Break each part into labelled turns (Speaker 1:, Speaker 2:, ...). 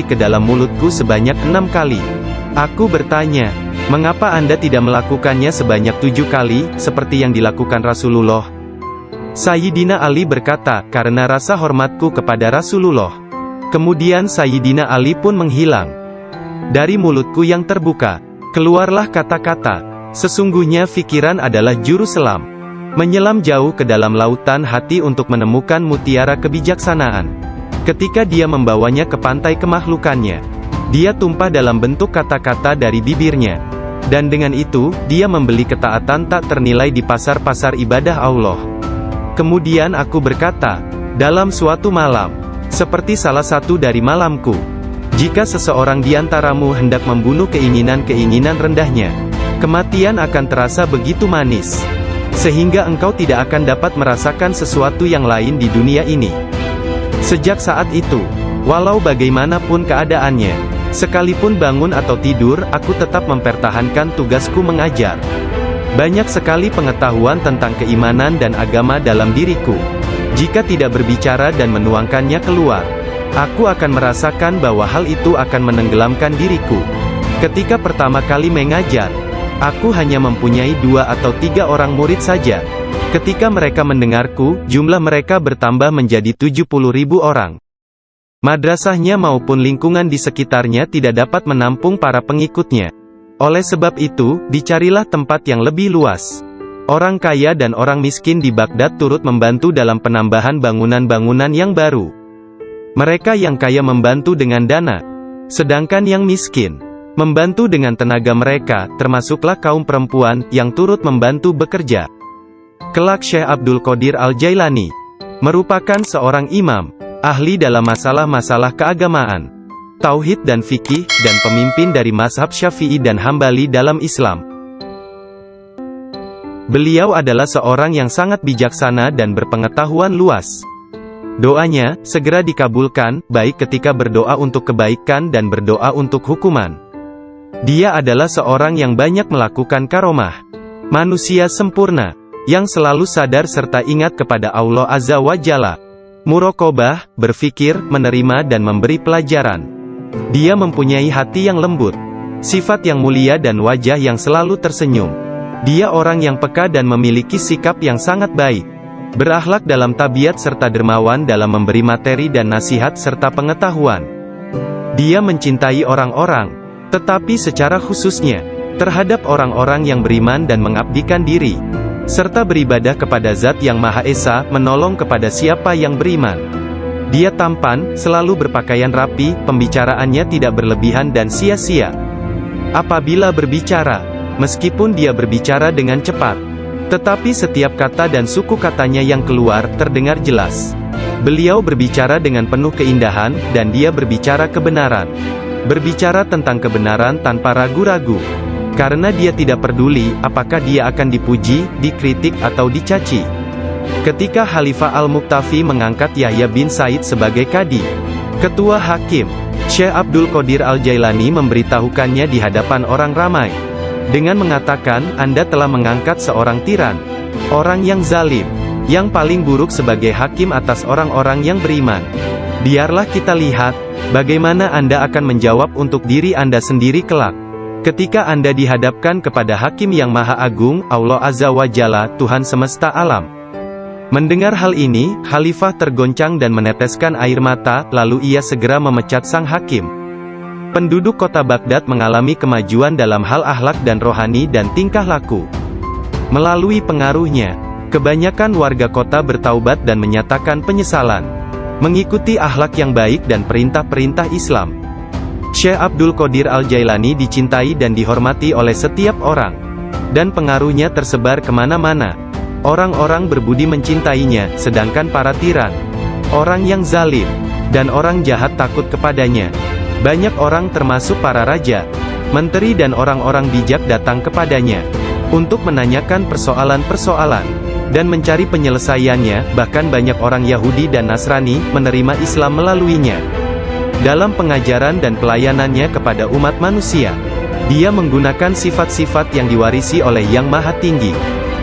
Speaker 1: ke dalam mulutku sebanyak 6 kali. Aku bertanya, mengapa Anda tidak melakukannya sebanyak 7 kali, seperti yang dilakukan Rasulullah? Sayyidina Ali berkata, karena rasa hormatku kepada Rasulullah. Kemudian Sayyidina Ali pun menghilang. Dari mulutku yang terbuka, keluarlah kata-kata, sesungguhnya fikiran adalah juru selam. Menyelam jauh ke dalam lautan hati untuk menemukan mutiara kebijaksanaan. Ketika dia membawanya ke pantai kemakhlukannya, dia tumpah dalam bentuk kata-kata dari bibirnya. Dan dengan itu, dia membeli ketaatan tak ternilai di pasar-pasar ibadah Allah. Kemudian aku berkata, dalam suatu malam, seperti salah satu dari malamku, jika seseorang di antaramu hendak membunuh keinginan-keinginan rendahnya, kematian akan terasa begitu manis, sehingga engkau tidak akan dapat merasakan sesuatu yang lain di dunia ini. Sejak saat itu, walau bagaimanapun keadaannya, sekalipun bangun atau tidur, aku tetap mempertahankan tugasku mengajar. Banyak sekali pengetahuan tentang keimanan dan agama dalam diriku. Jika tidak berbicara dan menuangkannya keluar, aku akan merasakan bahwa hal itu akan menenggelamkan diriku. Ketika pertama kali mengajar, aku hanya mempunyai 2 atau 3 orang murid saja. Ketika mereka mendengarku, jumlah mereka bertambah menjadi 70.000 orang. Madrasahnya maupun lingkungan di sekitarnya tidak dapat menampung para pengikutnya. Oleh sebab itu, dicarilah tempat yang lebih luas. Orang kaya dan orang miskin di Baghdad turut membantu dalam penambahan bangunan-bangunan yang baru. Mereka yang kaya membantu dengan dana, sedangkan yang miskin membantu dengan tenaga mereka, termasuklah kaum perempuan yang turut membantu bekerja. Kelak Syekh Abdul Qadir Al-Jailani merupakan seorang imam, ahli dalam masalah-masalah keagamaan, tauhid dan fikih, dan pemimpin dari mazhab Syafi'i dan Hambali dalam Islam. Beliau adalah seorang yang sangat bijaksana dan berpengetahuan luas. Doanya segera dikabulkan, baik ketika berdoa untuk kebaikan dan berdoa untuk hukuman. Dia adalah seorang yang banyak melakukan karomah. Manusia sempurna, yang selalu sadar serta ingat kepada Allah Azza wa Jalla. Muraqabah, berfikir, menerima dan memberi pelajaran. Dia mempunyai hati yang lembut, sifat yang mulia dan wajah yang selalu tersenyum. Dia orang yang peka dan memiliki sikap yang sangat baik. Berakhlak dalam tabiat serta dermawan dalam memberi materi dan nasihat serta pengetahuan. Dia mencintai orang-orang, tetapi secara khususnya, terhadap orang-orang yang beriman dan mengabdikan diri, serta beribadah kepada Zat yang Maha Esa, menolong kepada siapa yang beriman. Dia tampan, selalu berpakaian rapi, pembicaraannya tidak berlebihan dan sia-sia. Apabila berbicara, meskipun dia berbicara dengan cepat, tetapi setiap kata dan suku katanya yang keluar, terdengar jelas. Beliau berbicara dengan penuh keindahan, dan dia berbicara kebenaran. Berbicara tentang kebenaran tanpa ragu-ragu. Karena dia tidak peduli, apakah dia akan dipuji, dikritik atau dicaci. Ketika Khalifah Al-Muqtafi mengangkat Yahya bin Said sebagai kadi, ketua hakim, Syekh Abdul Qadir Al-Jailani memberitahukannya di hadapan orang ramai, dengan mengatakan, Anda telah mengangkat seorang tiran, orang yang zalim, yang paling buruk sebagai hakim atas orang-orang yang beriman. Biarlah kita lihat, bagaimana Anda akan menjawab untuk diri Anda sendiri kelak. Ketika Anda dihadapkan kepada Hakim yang Maha Agung, Allah Azza wa Jalla, Tuhan semesta alam. Mendengar hal ini, Khalifah tergoncang dan meneteskan air mata, lalu ia segera memecat sang hakim. Penduduk kota Baghdad mengalami kemajuan dalam hal akhlak dan rohani dan tingkah laku. Melalui pengaruhnya, kebanyakan warga kota bertaubat dan menyatakan penyesalan, mengikuti akhlak yang baik dan perintah-perintah Islam. Syekh Abdul Qadir Al-Jailani dicintai dan dihormati oleh setiap orang, dan pengaruhnya tersebar kemana-mana. Orang-orang berbudi mencintainya, sedangkan para tiran, orang yang zalim, dan orang jahat takut kepadanya. Banyak orang termasuk para raja, menteri dan orang-orang bijak datang kepadanya, untuk menanyakan persoalan-persoalan, dan mencari penyelesaiannya. Bahkan banyak orang Yahudi dan Nasrani, menerima Islam melaluinya. Dalam pengajaran dan pelayanannya kepada umat manusia, dia menggunakan sifat-sifat yang diwarisi oleh Yang Maha Tinggi.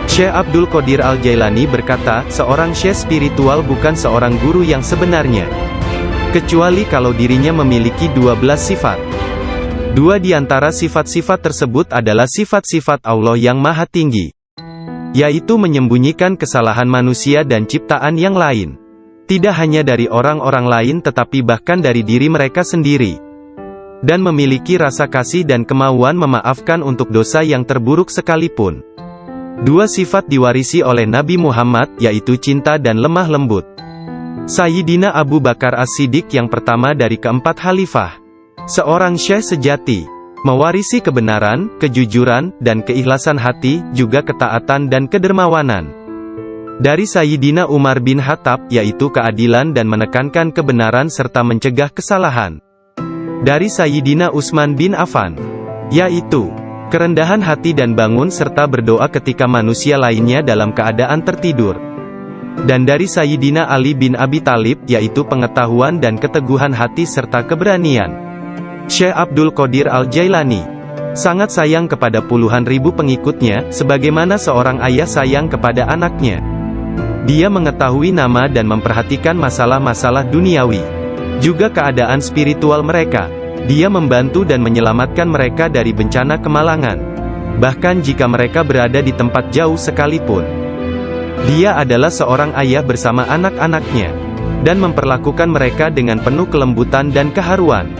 Speaker 1: Syekh Abdul Qadir Al-Jailani berkata, seorang syekh spiritual bukan seorang guru yang sebenarnya. kecuali kalau dirinya memiliki 12 sifat. Dua di antara sifat-sifat tersebut adalah sifat-sifat Allah yang Maha Tinggi, yaitu menyembunyikan kesalahan manusia dan ciptaan yang lain. Tidak hanya dari orang-orang lain tetapi bahkan dari diri mereka sendiri. Dan memiliki rasa kasih dan kemauan memaafkan untuk dosa yang terburuk sekalipun. Dua sifat diwarisi oleh Nabi Muhammad, yaitu cinta dan lemah lembut. Sayyidina Abu Bakar As-Siddiq yang pertama dari keempat khalifah, seorang syekh sejati, mewarisi kebenaran, kejujuran, dan keikhlasan hati, juga ketaatan dan kedermawanan. Dari Sayyidina Umar bin Khattab, yaitu keadilan dan menekankan kebenaran serta mencegah kesalahan. Dari Sayyidina Utsman bin Affan, yaitu kerendahan hati dan bangun serta berdoa ketika manusia lainnya dalam keadaan tertidur. Dan dari Sayyidina Ali bin Abi Thalib, yaitu pengetahuan dan keteguhan hati serta keberanian. Syekh Abdul Qadir Al-Jailani sangat sayang kepada puluhan ribu pengikutnya, sebagaimana seorang ayah sayang kepada anaknya. Dia mengetahui nama dan memperhatikan masalah-masalah duniawi, juga keadaan spiritual mereka. Dia membantu dan menyelamatkan mereka dari bencana kemalangan, bahkan jika mereka berada di tempat jauh sekalipun. Dia adalah seorang ayah bersama anak-anaknya, dan memperlakukan mereka dengan penuh kelembutan dan keharuan.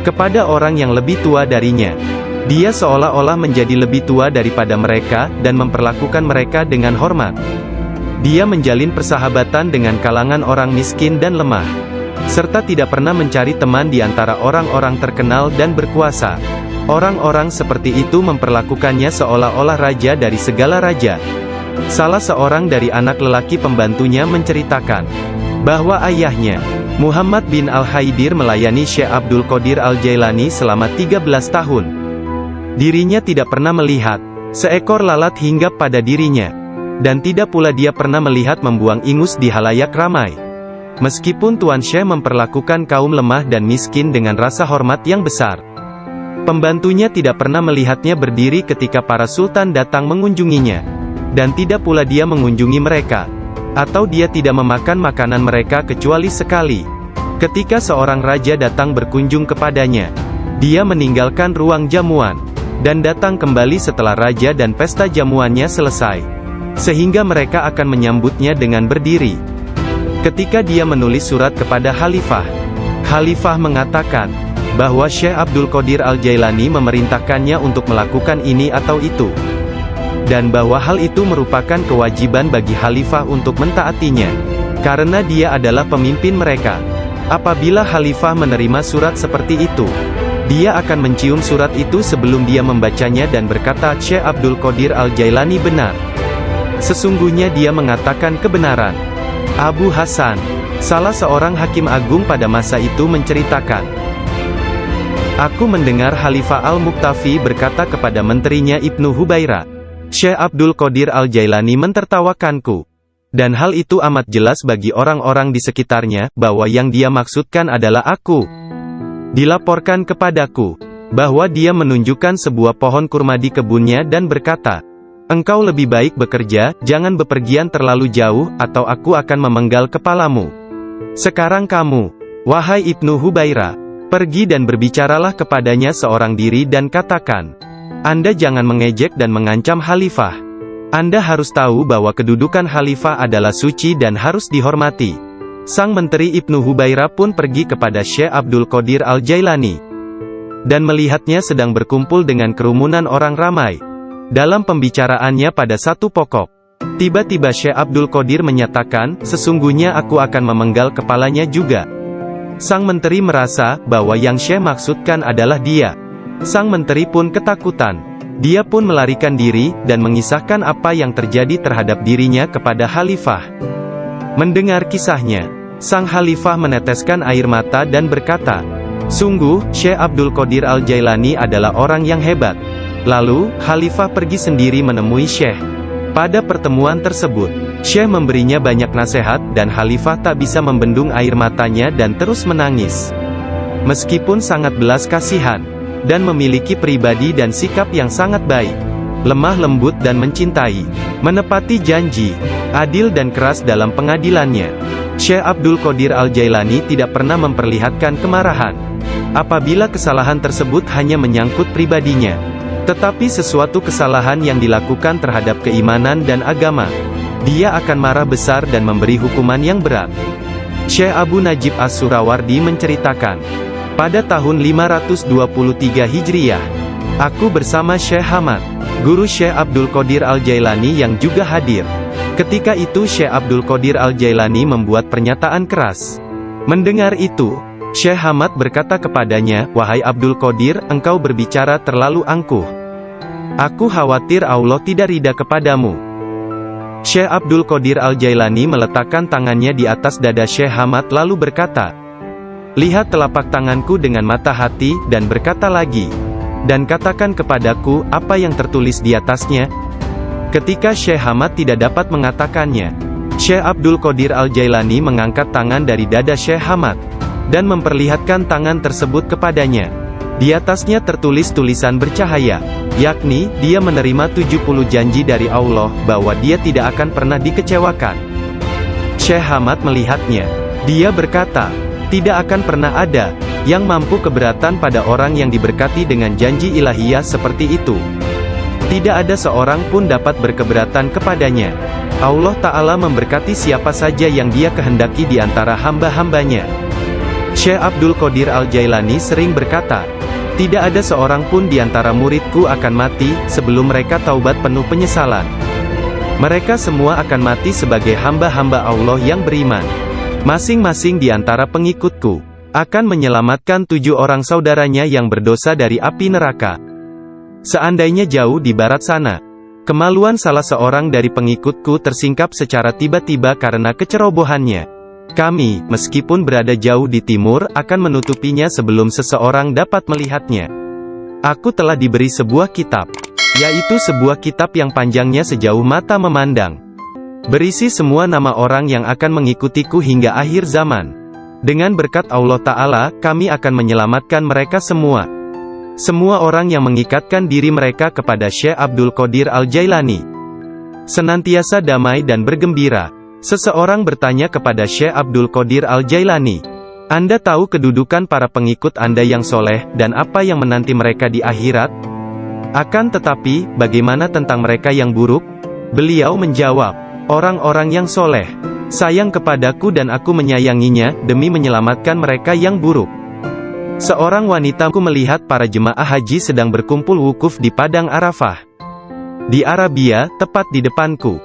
Speaker 1: Kepada orang yang lebih tua darinya, dia seolah-olah menjadi lebih tua daripada mereka, dan memperlakukan mereka dengan hormat. Dia menjalin persahabatan dengan kalangan orang miskin dan lemah, serta tidak pernah mencari teman di antara orang-orang terkenal dan berkuasa. Orang-orang seperti itu memperlakukannya seolah-olah raja dari segala raja. Salah seorang dari anak lelaki pembantunya menceritakan bahwa ayahnya, Muhammad bin Al-Haidir, melayani Syekh Abdul Qadir Al-Jailani selama 13 tahun. Dirinya tidak pernah melihat seekor lalat hinggap pada dirinya, dan tidak pula dia pernah melihat membuang ingus di halayak ramai. Meskipun Tuan Syekh memperlakukan kaum lemah dan miskin dengan rasa hormat yang besar, pembantunya tidak pernah melihatnya berdiri ketika para sultan datang mengunjunginya, dan tidak pula dia mengunjungi mereka, atau dia tidak memakan makanan mereka kecuali sekali. Ketika seorang raja datang berkunjung kepadanya, dia meninggalkan ruang jamuan, dan datang kembali setelah raja dan pesta jamuannya selesai, sehingga mereka akan menyambutnya dengan berdiri. Ketika dia menulis surat kepada khalifah, khalifah mengatakan bahwa Syekh Abdul Qadir Al-Jailani memerintahkannya untuk melakukan ini atau itu, dan bahwa hal itu merupakan kewajiban bagi khalifah untuk mentaatinya, karena dia adalah pemimpin mereka. Apabila khalifah menerima surat seperti itu, dia akan mencium surat itu sebelum dia membacanya dan berkata, Syekh Abdul Qadir Al-Jailani benar. Sesungguhnya dia mengatakan kebenaran. Abu Hasan, salah seorang hakim agung pada masa itu, menceritakan, aku mendengar Khalifah Al-Muqtafi berkata kepada menterinya Ibnu Hubairah, Syekh Abdul Qadir Al-Jailani mentertawakanku. Dan hal itu amat jelas bagi orang-orang di sekitarnya, bahwa yang dia maksudkan adalah aku. Dilaporkan kepadaku, bahwa dia menunjukkan sebuah pohon kurma di kebunnya dan berkata, engkau lebih baik bekerja, jangan bepergian terlalu jauh, atau aku akan memenggal kepalamu. Sekarang kamu, wahai Ibnu Hubairah, pergi dan berbicaralah kepadanya seorang diri dan katakan, Anda jangan mengejek dan mengancam khalifah. Anda harus tahu bahwa kedudukan khalifah adalah suci dan harus dihormati. Sang menteri Ibnu Hubairah pun pergi kepada Syekh Abdul Qadir Al-Jailani, dan melihatnya sedang berkumpul dengan kerumunan orang ramai. Dalam pembicaraannya pada satu pokok, tiba-tiba Syekh Abdul Qadir menyatakan, sesungguhnya aku akan memenggal kepalanya juga. Sang menteri merasa bahwa yang Syekh maksudkan adalah dia. Sang menteri pun ketakutan. Dia pun melarikan diri, dan mengisahkan apa yang terjadi terhadap dirinya kepada khalifah. Mendengar kisahnya, sang khalifah meneteskan air mata dan berkata, sungguh, Syekh Abdul Qadir Al-Jailani adalah orang yang hebat. Lalu, khalifah pergi sendiri menemui Syekh. Pada pertemuan tersebut, Syekh memberinya banyak nasihat, dan khalifah tak bisa membendung air matanya dan terus menangis. Meskipun sangat belas kasihan, dan memiliki pribadi dan sikap yang sangat baik, lemah lembut dan mencintai, menepati janji, adil dan keras dalam pengadilannya, Syekh Abdul Qadir Al-Jailani tidak pernah memperlihatkan kemarahan apabila kesalahan tersebut hanya menyangkut pribadinya, tetapi sesuatu kesalahan yang dilakukan terhadap keimanan dan agama, dia akan marah besar dan memberi hukuman yang berat. Syekh Abu Najib As-Surawardi menceritakan, pada tahun 523 Hijriyah, aku bersama Syekh Hamad, guru Syekh Abdul Qadir Al-Jailani yang juga hadir. Ketika itu Syekh Abdul Qadir Al-Jailani membuat pernyataan keras. Mendengar itu, Syekh Hamad berkata kepadanya, "Wahai Abdul Qadir, engkau berbicara terlalu angkuh. Aku khawatir Allah tidak ridha kepadamu." Syekh Abdul Qadir Al-Jailani meletakkan tangannya di atas dada Syekh Hamad lalu berkata, "Lihat telapak tanganku dengan mata hati, dan berkata lagi, dan katakan kepadaku, apa yang tertulis di atasnya?" Ketika Syekh Hamad tidak dapat mengatakannya, Syekh Abdul Qadir Al-Jailani mengangkat tangan dari dada Syekh Hamad, dan memperlihatkan tangan tersebut kepadanya. Di atasnya tertulis tulisan bercahaya, yakni, dia menerima 70 janji dari Allah, bahwa dia tidak akan pernah dikecewakan. Syekh Hamad melihatnya. Dia berkata, tidak akan pernah ada yang mampu keberatan pada orang yang diberkati dengan janji ilahiyah seperti itu. Tidak ada seorang pun dapat berkeberatan kepadanya. Allah Ta'ala memberkati siapa saja yang dia kehendaki di antara hamba-hambanya. Syekh Abdul Qadir Al-Jailani sering berkata, tidak ada seorang pun di antara muridku akan mati, sebelum mereka taubat penuh penyesalan. Mereka semua akan mati sebagai hamba-hamba Allah yang beriman. Masing-masing di antara pengikutku akan menyelamatkan 7 orang saudaranya yang berdosa dari api neraka. Seandainya jauh di barat sana, kemaluan salah seorang dari pengikutku tersingkap secara tiba-tiba karena kecerobohannya, kami, meskipun berada jauh di timur, akan menutupinya sebelum seseorang dapat melihatnya. Aku telah diberi sebuah kitab, yaitu sebuah kitab yang panjangnya sejauh mata memandang, berisi semua nama orang yang akan mengikutiku hingga akhir zaman. Dengan berkat Allah Ta'ala, kami akan menyelamatkan mereka semua. Semua orang yang mengikatkan diri mereka kepada Syekh Abdul Qadir Al-Jailani senantiasa damai dan bergembira. Seseorang bertanya kepada Syekh Abdul Qadir Al-Jailani, Anda tahu kedudukan para pengikut Anda yang soleh, dan apa yang menanti mereka di akhirat? Akan tetapi, bagaimana tentang mereka yang buruk? Beliau menjawab, orang-orang yang soleh sayang kepadaku dan aku menyayanginya, demi menyelamatkan mereka yang buruk. Seorang wanitaku melihat para jemaah haji sedang berkumpul wukuf di Padang Arafah di Arabia, tepat di depanku.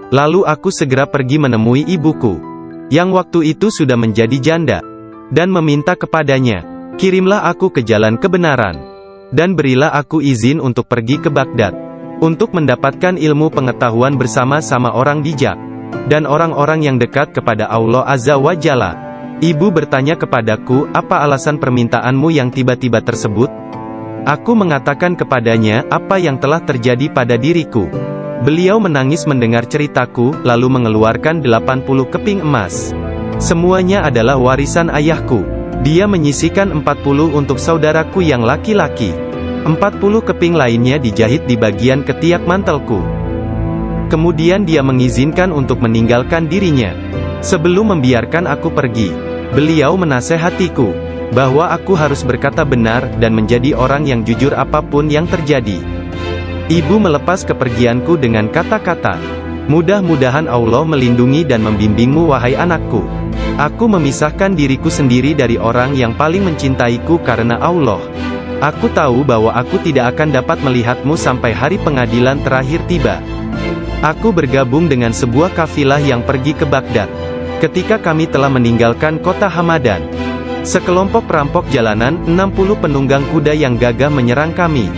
Speaker 1: Lalu aku segera pergi menemui ibuku, yang waktu itu sudah menjadi janda, dan meminta kepadanya, kirimlah aku ke jalan kebenaran, dan berilah aku izin untuk pergi ke Baghdad, untuk mendapatkan ilmu pengetahuan bersama-sama orang bijak, dan orang-orang yang dekat kepada Allah Azza wa Jalla. Ibu bertanya kepadaku, apa alasan permintaanmu yang tiba-tiba tersebut? Aku mengatakan kepadanya, apa yang telah terjadi pada diriku. Beliau menangis mendengar ceritaku, lalu mengeluarkan 80 keping emas. Semuanya adalah warisan ayahku. Dia menyisihkan 40 untuk saudaraku yang laki-laki. 40 keping lainnya dijahit di bagian ketiak mantelku. Kemudian dia mengizinkan untuk meninggalkan dirinya. Sebelum membiarkan aku pergi, beliau menasehatiku, bahwa aku harus berkata benar, dan menjadi orang yang jujur apapun yang terjadi. Ibu melepas kepergianku dengan kata-kata, mudah-mudahan Allah melindungi dan membimbingmu wahai anakku. Aku memisahkan diriku sendiri dari orang yang paling mencintaiku karena Allah. Aku tahu bahwa aku tidak akan dapat melihatmu sampai hari pengadilan terakhir tiba. Aku bergabung dengan sebuah kafilah yang pergi ke Baghdad. Ketika kami telah meninggalkan kota Hamadan, sekelompok perampok jalanan, 60 penunggang kuda yang gagah menyerang kami.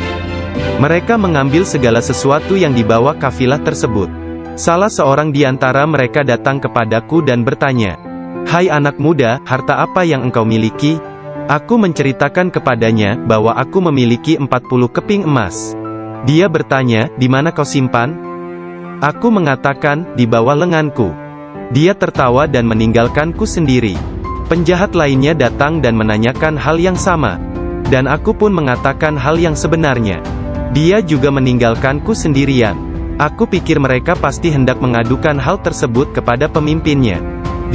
Speaker 1: Mereka mengambil segala sesuatu yang dibawa kafilah tersebut. Salah seorang di antara mereka datang kepadaku dan bertanya, "Hai anak muda, harta apa yang engkau miliki?" Aku menceritakan kepadanya, bahwa aku memiliki 40 keping emas. Dia bertanya, "Di mana kau simpan?" Aku mengatakan, "Di bawah lenganku." Dia tertawa dan meninggalkanku sendiri. Penjahat lainnya datang dan menanyakan hal yang sama, dan aku pun mengatakan hal yang sebenarnya. Dia juga meninggalkanku sendirian. Aku pikir mereka pasti hendak mengadukan hal tersebut kepada pemimpinnya.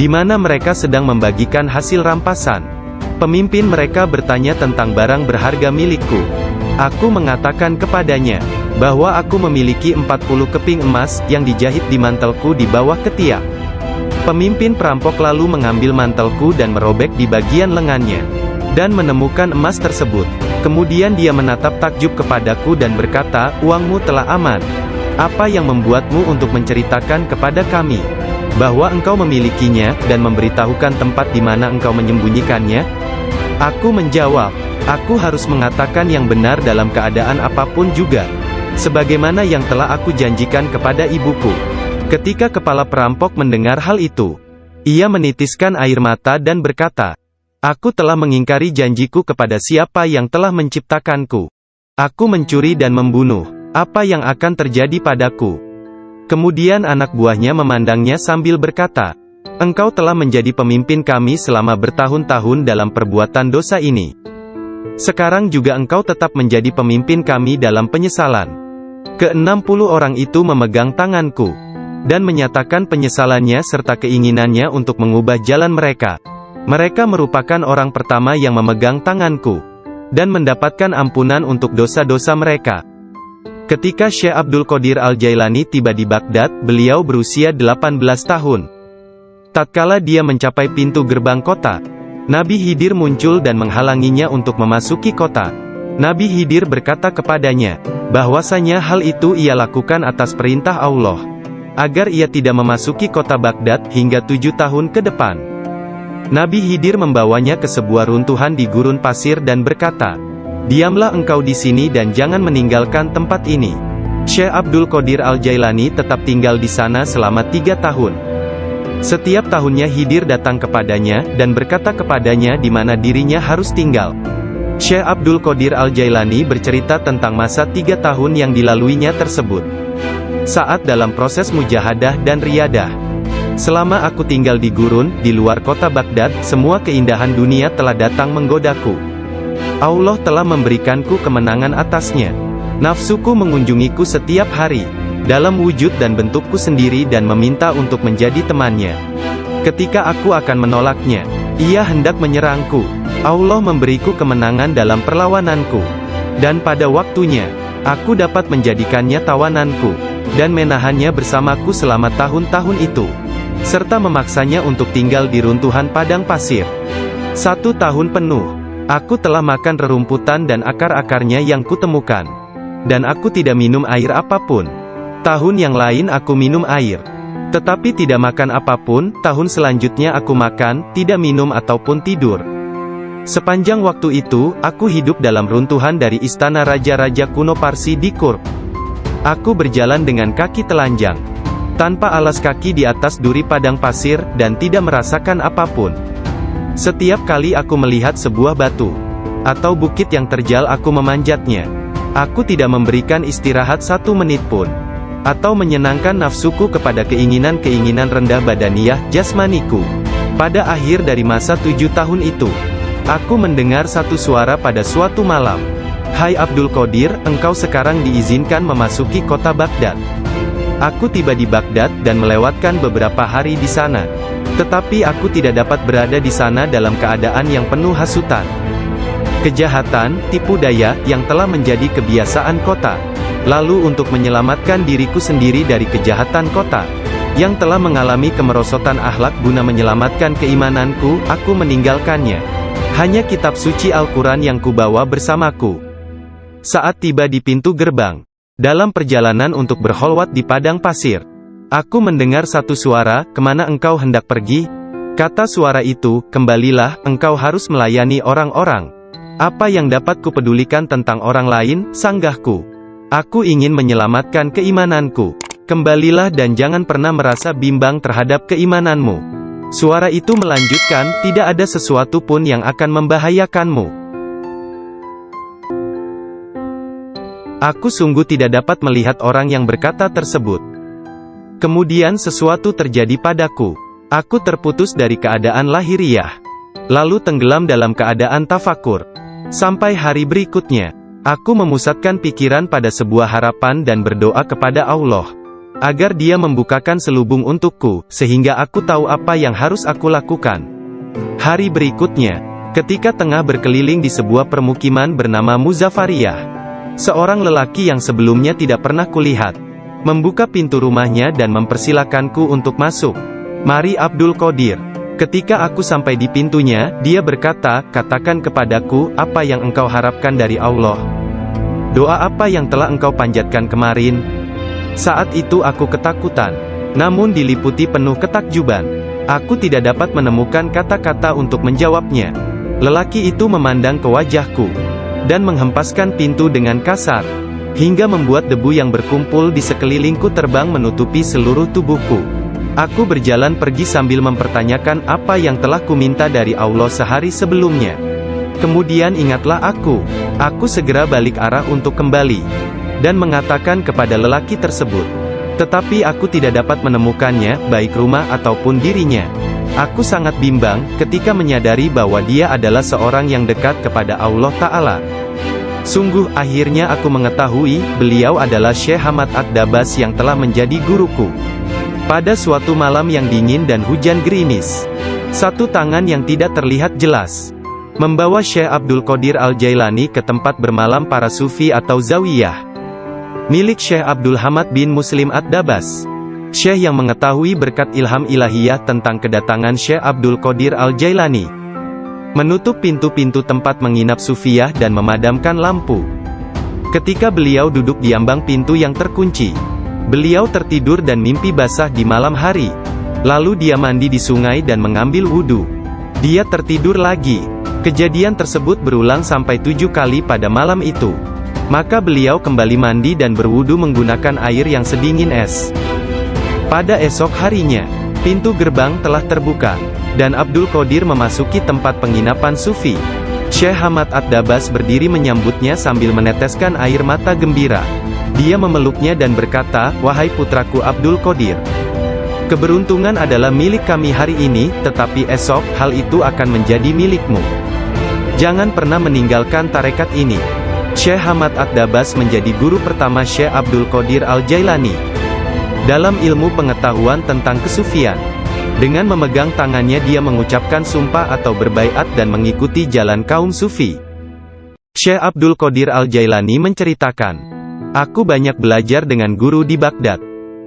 Speaker 1: di mana mereka sedang membagikan hasil rampasan. Pemimpin mereka bertanya tentang barang berharga milikku. Aku mengatakan kepadanya, bahwa aku memiliki 40 keping emas, yang dijahit di mantelku di bawah ketiak. Pemimpin perampok lalu mengambil mantelku dan merobek di bagian lengannya, dan menemukan emas tersebut. Kemudian dia menatap takjub kepadaku dan berkata, "Uangmu telah aman. Apa yang membuatmu untuk menceritakan kepada kami bahwa engkau memilikinya, dan memberitahukan tempat di mana engkau menyembunyikannya?" Aku menjawab, "Aku harus mengatakan yang benar dalam keadaan apapun juga, sebagaimana yang telah aku janjikan kepada ibuku." Ketika kepala perampok mendengar hal itu, ia menitiskan air mata dan berkata, "Aku telah mengingkari janjiku kepada siapa yang telah menciptakanku. Aku mencuri dan membunuh. Apa yang akan terjadi padaku?" Kemudian anak buahnya memandangnya sambil berkata, "Engkau telah menjadi pemimpin kami selama bertahun-tahun dalam perbuatan dosa ini. Sekarang juga engkau tetap menjadi pemimpin kami dalam penyesalan." Ke-60 orang itu memegang tanganku, dan menyatakan penyesalannya serta keinginannya untuk mengubah jalan mereka. Mereka merupakan orang pertama yang memegang tanganku, dan mendapatkan ampunan untuk dosa-dosa mereka. Ketika Syekh Abdul Qadir Al-Jailani tiba di Baghdad, beliau berusia 18 tahun. Tatkala dia mencapai pintu gerbang kota, Nabi Khidir muncul dan menghalanginya untuk memasuki kota. Nabi Khidir berkata kepadanya, bahwasanya hal itu ia lakukan atas perintah Allah, agar ia tidak memasuki kota Baghdad hingga 7 tahun ke depan. Nabi Khidir membawanya ke sebuah runtuhan di gurun pasir dan berkata, "Diamlah engkau di sini dan jangan meninggalkan tempat ini." Syekh Abdul Qadir Al-Jailani tetap tinggal di sana selama 3 tahun. Setiap tahunnya Khidir datang kepadanya, dan berkata kepadanya di mana dirinya harus tinggal. Syekh Abdul Qadir Al-Jailani bercerita tentang masa 3 tahun yang dilaluinya tersebut. Saat dalam proses mujahadah dan riyadah. "Selama aku tinggal di gurun, di luar kota Baghdad, semua keindahan dunia telah datang menggodaku. Allah telah memberikanku kemenangan atasnya. Nafsuku mengunjungiku setiap hari, dalam wujud dan bentukku sendiri dan meminta untuk menjadi temannya. Ketika aku akan menolaknya, ia hendak menyerangku. Allah memberiku kemenangan dalam perlawananku. Dan pada waktunya, aku dapat menjadikannya tawananku, dan menahannya bersamaku selama tahun-tahun itu, serta memaksanya untuk tinggal di runtuhan padang pasir. 1 tahun penuh, aku telah makan rerumputan dan akar-akarnya yang kutemukan. Dan aku tidak minum air apapun. Tahun yang lain aku minum air, tetapi tidak makan apapun. Tahun selanjutnya aku makan, tidak minum ataupun tidur. Sepanjang waktu itu, aku hidup dalam runtuhan dari istana raja-raja kuno Parsi di Kurk. Aku berjalan dengan kaki telanjang, tanpa alas kaki di atas duri padang pasir, dan tidak merasakan apapun. Setiap kali aku melihat sebuah batu atau bukit yang terjal, aku memanjatnya. Aku tidak memberikan istirahat 1 menit pun, atau menyenangkan nafsuku kepada keinginan-keinginan rendah badaniyah, jasmaniku. Pada akhir dari masa 7 tahun itu, aku mendengar satu suara pada suatu malam, "Hai Abdul Qadir, engkau sekarang diizinkan memasuki kota Baghdad." Aku tiba di Baghdad dan melewatkan beberapa hari di sana. Tetapi aku tidak dapat berada di sana dalam keadaan yang penuh hasutan, kejahatan, tipu daya, yang telah menjadi kebiasaan kota. Lalu untuk menyelamatkan diriku sendiri dari kejahatan kota, yang telah mengalami kemerosotan akhlak, guna menyelamatkan keimananku, aku meninggalkannya. Hanya kitab suci Al-Quran yang kubawa bersamaku. Saat tiba di pintu gerbang, dalam perjalanan untuk berkholwat di padang pasir, aku mendengar satu suara, "Kemana engkau hendak pergi?" Kata suara itu, "Kembalilah, engkau harus melayani orang-orang." "Apa yang dapat kupedulikan tentang orang lain?" sanggahku. "Aku ingin menyelamatkan keimananku." "Kembalilah dan jangan pernah merasa bimbang terhadap keimananmu." Suara itu melanjutkan, "Tidak ada sesuatu pun yang akan membahayakanmu." Aku sungguh tidak dapat melihat orang yang berkata tersebut. Kemudian sesuatu terjadi padaku. Aku terputus dari keadaan lahiriah, lalu tenggelam dalam keadaan tafakur. Sampai hari berikutnya, aku memusatkan pikiran pada sebuah harapan dan berdoa kepada Allah. agar dia membukakan selubung untukku, sehingga aku tahu apa yang harus aku lakukan. Hari berikutnya, ketika tengah berkeliling di sebuah permukiman bernama Muzafariyah, seorang lelaki yang sebelumnya tidak pernah kulihat, membuka pintu rumahnya dan mempersilakanku untuk masuk. "Mari Abdul Qadir." Ketika aku sampai di pintunya, dia berkata, "Katakan kepadaku, apa yang engkau harapkan dari Allah? Doa apa yang telah engkau panjatkan kemarin?" Saat itu aku ketakutan, namun diliputi penuh ketakjuban. Aku tidak dapat menemukan kata-kata untuk menjawabnya. Lelaki itu memandang ke wajahku, dan menghempaskan pintu dengan kasar, hingga membuat debu yang berkumpul di sekelilingku terbang menutupi seluruh tubuhku. Aku berjalan pergi sambil mempertanyakan apa yang telah kuminta dari Allah sehari sebelumnya. Kemudian ingatlah aku segera balik arah untuk kembali, dan mengatakan kepada lelaki tersebut. Tetapi aku tidak dapat menemukannya, baik rumah ataupun dirinya. Aku sangat bimbang, ketika menyadari bahwa dia adalah seorang yang dekat kepada Allah Ta'ala. Sungguh, akhirnya aku mengetahui, beliau adalah Syekh Hamad Ad-Dabas yang telah menjadi guruku. Pada suatu malam yang dingin dan hujan gerimis, satu tangan yang tidak terlihat jelas membawa Syekh Abdul Qadir Al-Jailani ke tempat bermalam para sufi atau zawiyah milik Syekh Abdul Hamad bin Muslim Ad-Dabas. Syekh yang mengetahui berkat ilham ilahiyah tentang kedatangan Syekh Abdul Qadir Al-Jailani menutup pintu-pintu tempat menginap sufiyah dan memadamkan lampu. Ketika beliau duduk di ambang pintu yang terkunci, beliau tertidur dan mimpi basah di malam hari. Lalu dia mandi di sungai dan mengambil wudhu. Dia tertidur lagi. Kejadian tersebut berulang sampai 7 kali pada malam itu. Maka beliau kembali mandi dan berwudu menggunakan air yang sedingin es. Pada esok harinya, pintu gerbang telah terbuka, dan Abdul Qadir memasuki tempat penginapan sufi. Syekh Hamad Ad-Dabas berdiri menyambutnya sambil meneteskan air mata gembira. Dia memeluknya dan berkata, "Wahai putraku Abdul Qadir, keberuntungan adalah milik kami hari ini, tetapi esok, hal itu akan menjadi milikmu. Jangan pernah meninggalkan tarekat ini." Syekh Hamad Ad-Dabas menjadi guru pertama Syekh Abdul Qadir Al-Jailani dalam ilmu pengetahuan tentang kesufian. Dengan memegang tangannya dia mengucapkan sumpah atau berbaiat dan mengikuti jalan kaum sufi. Syekh Abdul Qadir Al-Jailani menceritakan, "Aku banyak belajar dengan guru di Baghdad.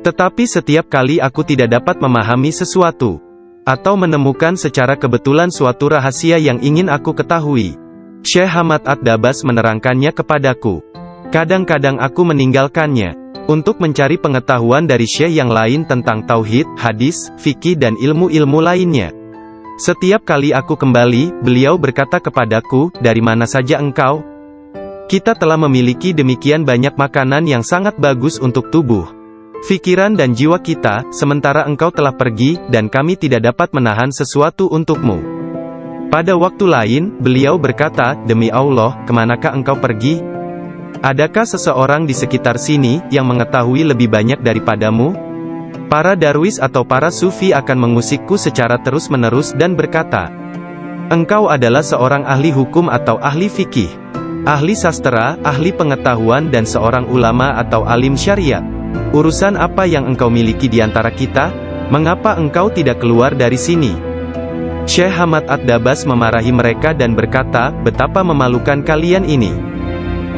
Speaker 1: Tetapi setiap kali aku tidak dapat memahami sesuatu, atau menemukan secara kebetulan suatu rahasia yang ingin aku ketahui, Syekh Hamad Ad-Dabas menerangkannya kepadaku. Kadang-kadang aku meninggalkannya, untuk mencari pengetahuan dari syekh yang lain tentang tauhid, hadis, fikih dan ilmu-ilmu lainnya. Setiap kali aku kembali, beliau berkata kepadaku, 'Dari mana saja engkau?' 'Kita telah memiliki demikian banyak makanan yang sangat bagus untuk tubuh, pikiran dan jiwa kita, sementara engkau telah pergi, dan kami tidak dapat menahan sesuatu untukmu.' Pada waktu lain, beliau berkata, 'Demi Allah, kemanakah engkau pergi? Adakah seseorang di sekitar sini, yang mengetahui lebih banyak daripadamu?' Para darwis atau para sufi akan mengusikku secara terus-menerus dan berkata, 'Engkau adalah seorang ahli hukum atau ahli fikih, ahli sastra, ahli pengetahuan dan seorang ulama atau alim syariat. Urusan apa yang engkau miliki di antara kita? Mengapa engkau tidak keluar dari sini?' Syekh Hamad Ad-Dabas memarahi mereka dan berkata, 'Betapa memalukan kalian ini.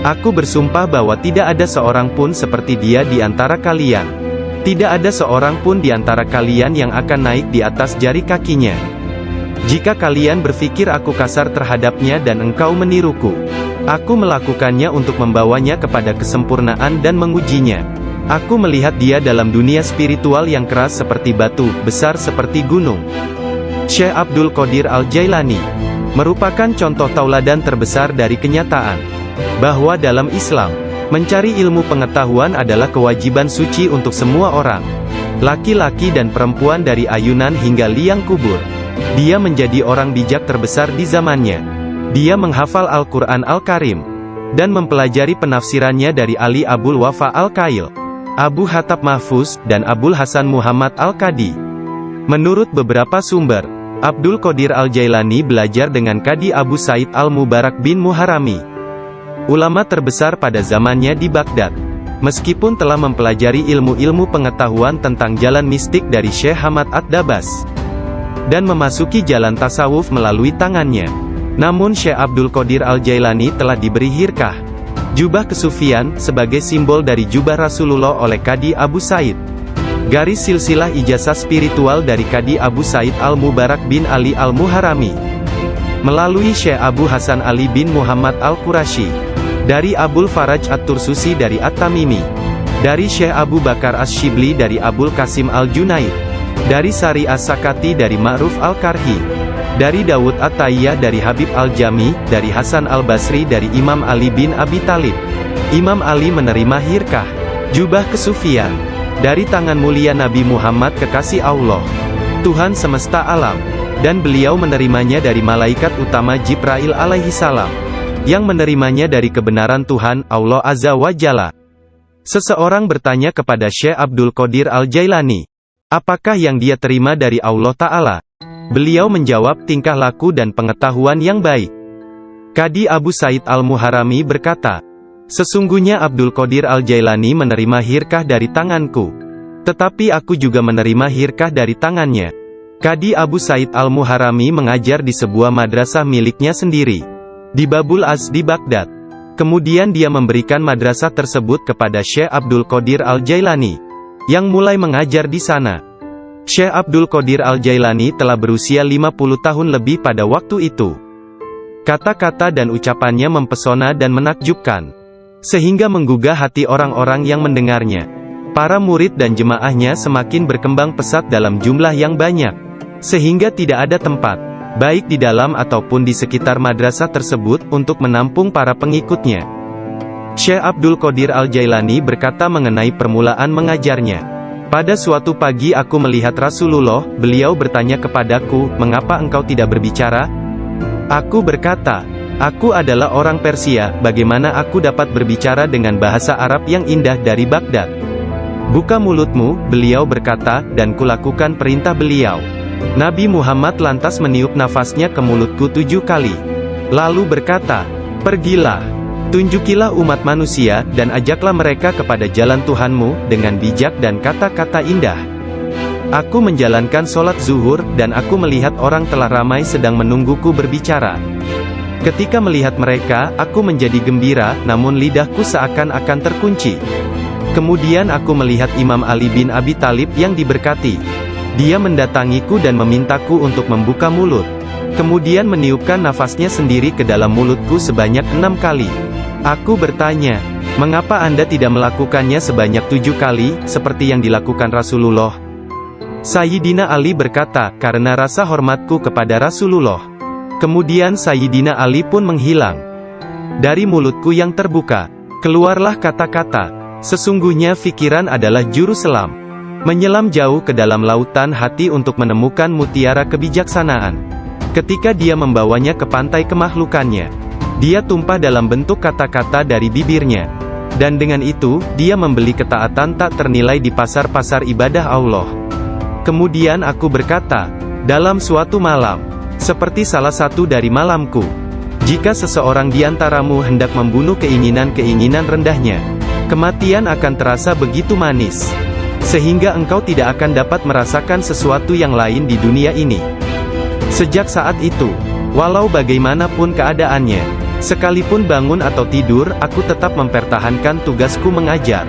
Speaker 1: Aku bersumpah bahwa tidak ada seorang pun seperti dia di antara kalian. Tidak ada seorang pun di antara kalian yang akan naik di atas jari kakinya. Jika kalian berpikir aku kasar terhadapnya dan engkau meniruku, aku melakukannya untuk membawanya kepada kesempurnaan dan mengujinya. Aku melihat dia dalam dunia spiritual yang keras seperti batu, besar seperti gunung.' Syekh Abdul Qadir Al-Jailani merupakan contoh tauladan terbesar dari kenyataan bahwa dalam Islam, mencari ilmu pengetahuan adalah kewajiban suci untuk semua orang, laki-laki dan perempuan dari ayunan hingga liang kubur. Dia menjadi orang bijak terbesar di zamannya. Dia menghafal Al-Quran Al-Karim, dan mempelajari penafsirannya dari Ali Abul Wafa Al-Kail, Abu Hatab Mahfuz, dan Abul Hasan Muhammad Al-Qadi. Menurut beberapa sumber, Abdul Qadir Al-Jailani belajar dengan Qadi Abu Said Al-Mubarak bin Muharrami, ulama terbesar pada zamannya di Baghdad. Meskipun telah mempelajari ilmu-ilmu pengetahuan tentang jalan mistik dari Syekh Hamad At-Dabas, dan memasuki jalan tasawuf melalui tangannya, namun Syekh Abdul Qadir Al-Jailani telah diberi hirkah, jubah kesufian, sebagai simbol dari jubah Rasulullah oleh Qadi Abu Said. Garis silsilah ijazah spiritual dari Qadi Abu Said Al-Mubarak bin Ali Al-Muharami, melalui Syekh Abu Hasan Ali bin Muhammad Al-Qurashi, dari Abul Faraj At-Tursusi dari At-Tamimi, dari Syekh Abu Bakar Asy-Syibli dari Abul Qasim Al-Junaid, dari Sari As-Sakati dari Ma'ruf Al-Karhi, dari Dawud At-Tayyah dari Habib Al-Jami, dari Hasan Al-Basri dari Imam Ali bin Abi Thalib. Imam Ali menerima hirkah, jubah kesufian, dari tangan mulia Nabi Muhammad kekasih Allah, Tuhan semesta alam, dan beliau menerimanya dari malaikat utama Jibril alaihi salam, yang menerimanya dari kebenaran Tuhan, Allah Azza wa Jalla. Seseorang bertanya kepada Syekh Abdul Qadir Al-Jailani, apakah yang dia terima dari Allah Ta'ala? Beliau menjawab, tingkah laku dan pengetahuan yang baik. Qadi Abu Said Al-Muharami berkata, sesungguhnya Abdul Qadir Al-Jailani menerima hirkah dari tanganku, tetapi aku juga menerima hirkah dari tangannya. Qadi Abu Said Al-Muharami mengajar di sebuah madrasah miliknya sendiri, di Babul Az di Baghdad. Kemudian dia memberikan madrasah tersebut kepada Syekh Abdul Qadir Al-Jailani, yang mulai mengajar di sana. Syekh Abdul Qadir Al-Jailani telah berusia 50 tahun lebih pada waktu itu. Kata-kata dan ucapannya mempesona dan menakjubkan, sehingga menggugah hati orang-orang yang mendengarnya. Para murid dan jemaahnya semakin berkembang pesat dalam jumlah yang banyak, sehingga tidak ada tempat, baik di dalam ataupun di sekitar madrasah tersebut, untuk menampung para pengikutnya. Syekh Abdul Qadir Al-Jailani berkata mengenai permulaan mengajarnya, pada suatu pagi aku melihat Rasulullah, beliau bertanya kepadaku, mengapa engkau tidak berbicara? Aku berkata, aku adalah orang Persia, bagaimana aku dapat berbicara dengan bahasa Arab yang indah dari Baghdad? Buka mulutmu, beliau berkata, dan kulakukan perintah beliau. Nabi Muhammad lantas meniup nafasnya ke mulutku 7 kali. Lalu berkata, pergilah, tunjukilah umat manusia, dan ajaklah mereka kepada jalan Tuhanmu, dengan bijak dan kata-kata indah. Aku menjalankan sholat zuhur, dan aku melihat orang telah ramai sedang menungguku berbicara. Ketika melihat mereka, aku menjadi gembira, namun lidahku seakan-akan terkunci. Kemudian aku melihat Imam Ali bin Abi Thalib yang diberkati. Dia mendatangiku dan memintaku untuk membuka mulut. Kemudian meniupkan nafasnya sendiri ke dalam mulutku sebanyak 6 kali. Aku bertanya, mengapa Anda tidak melakukannya sebanyak 7 kali, seperti yang dilakukan Rasulullah? Sayyidina Ali berkata, karena rasa hormatku kepada Rasulullah. Kemudian Sayyidina Ali pun menghilang. Dari mulutku yang terbuka, keluarlah kata-kata, sesungguhnya fikiran adalah juru selam, menyelam jauh ke dalam lautan hati untuk menemukan mutiara kebijaksanaan. Ketika dia membawanya ke pantai kemakhlukannya, dia tumpah dalam bentuk kata-kata dari bibirnya. Dan dengan itu, dia membeli ketaatan tak ternilai di pasar-pasar ibadah Allah. Kemudian aku berkata, dalam suatu malam, seperti salah satu dari malamku, jika seseorang di antaramu hendak membunuh keinginan-keinginan rendahnya, kematian akan terasa begitu manis, sehingga engkau tidak akan dapat merasakan sesuatu yang lain di dunia ini. Sejak saat itu, walau bagaimanapun keadaannya, sekalipun bangun atau tidur, aku tetap mempertahankan tugasku mengajar.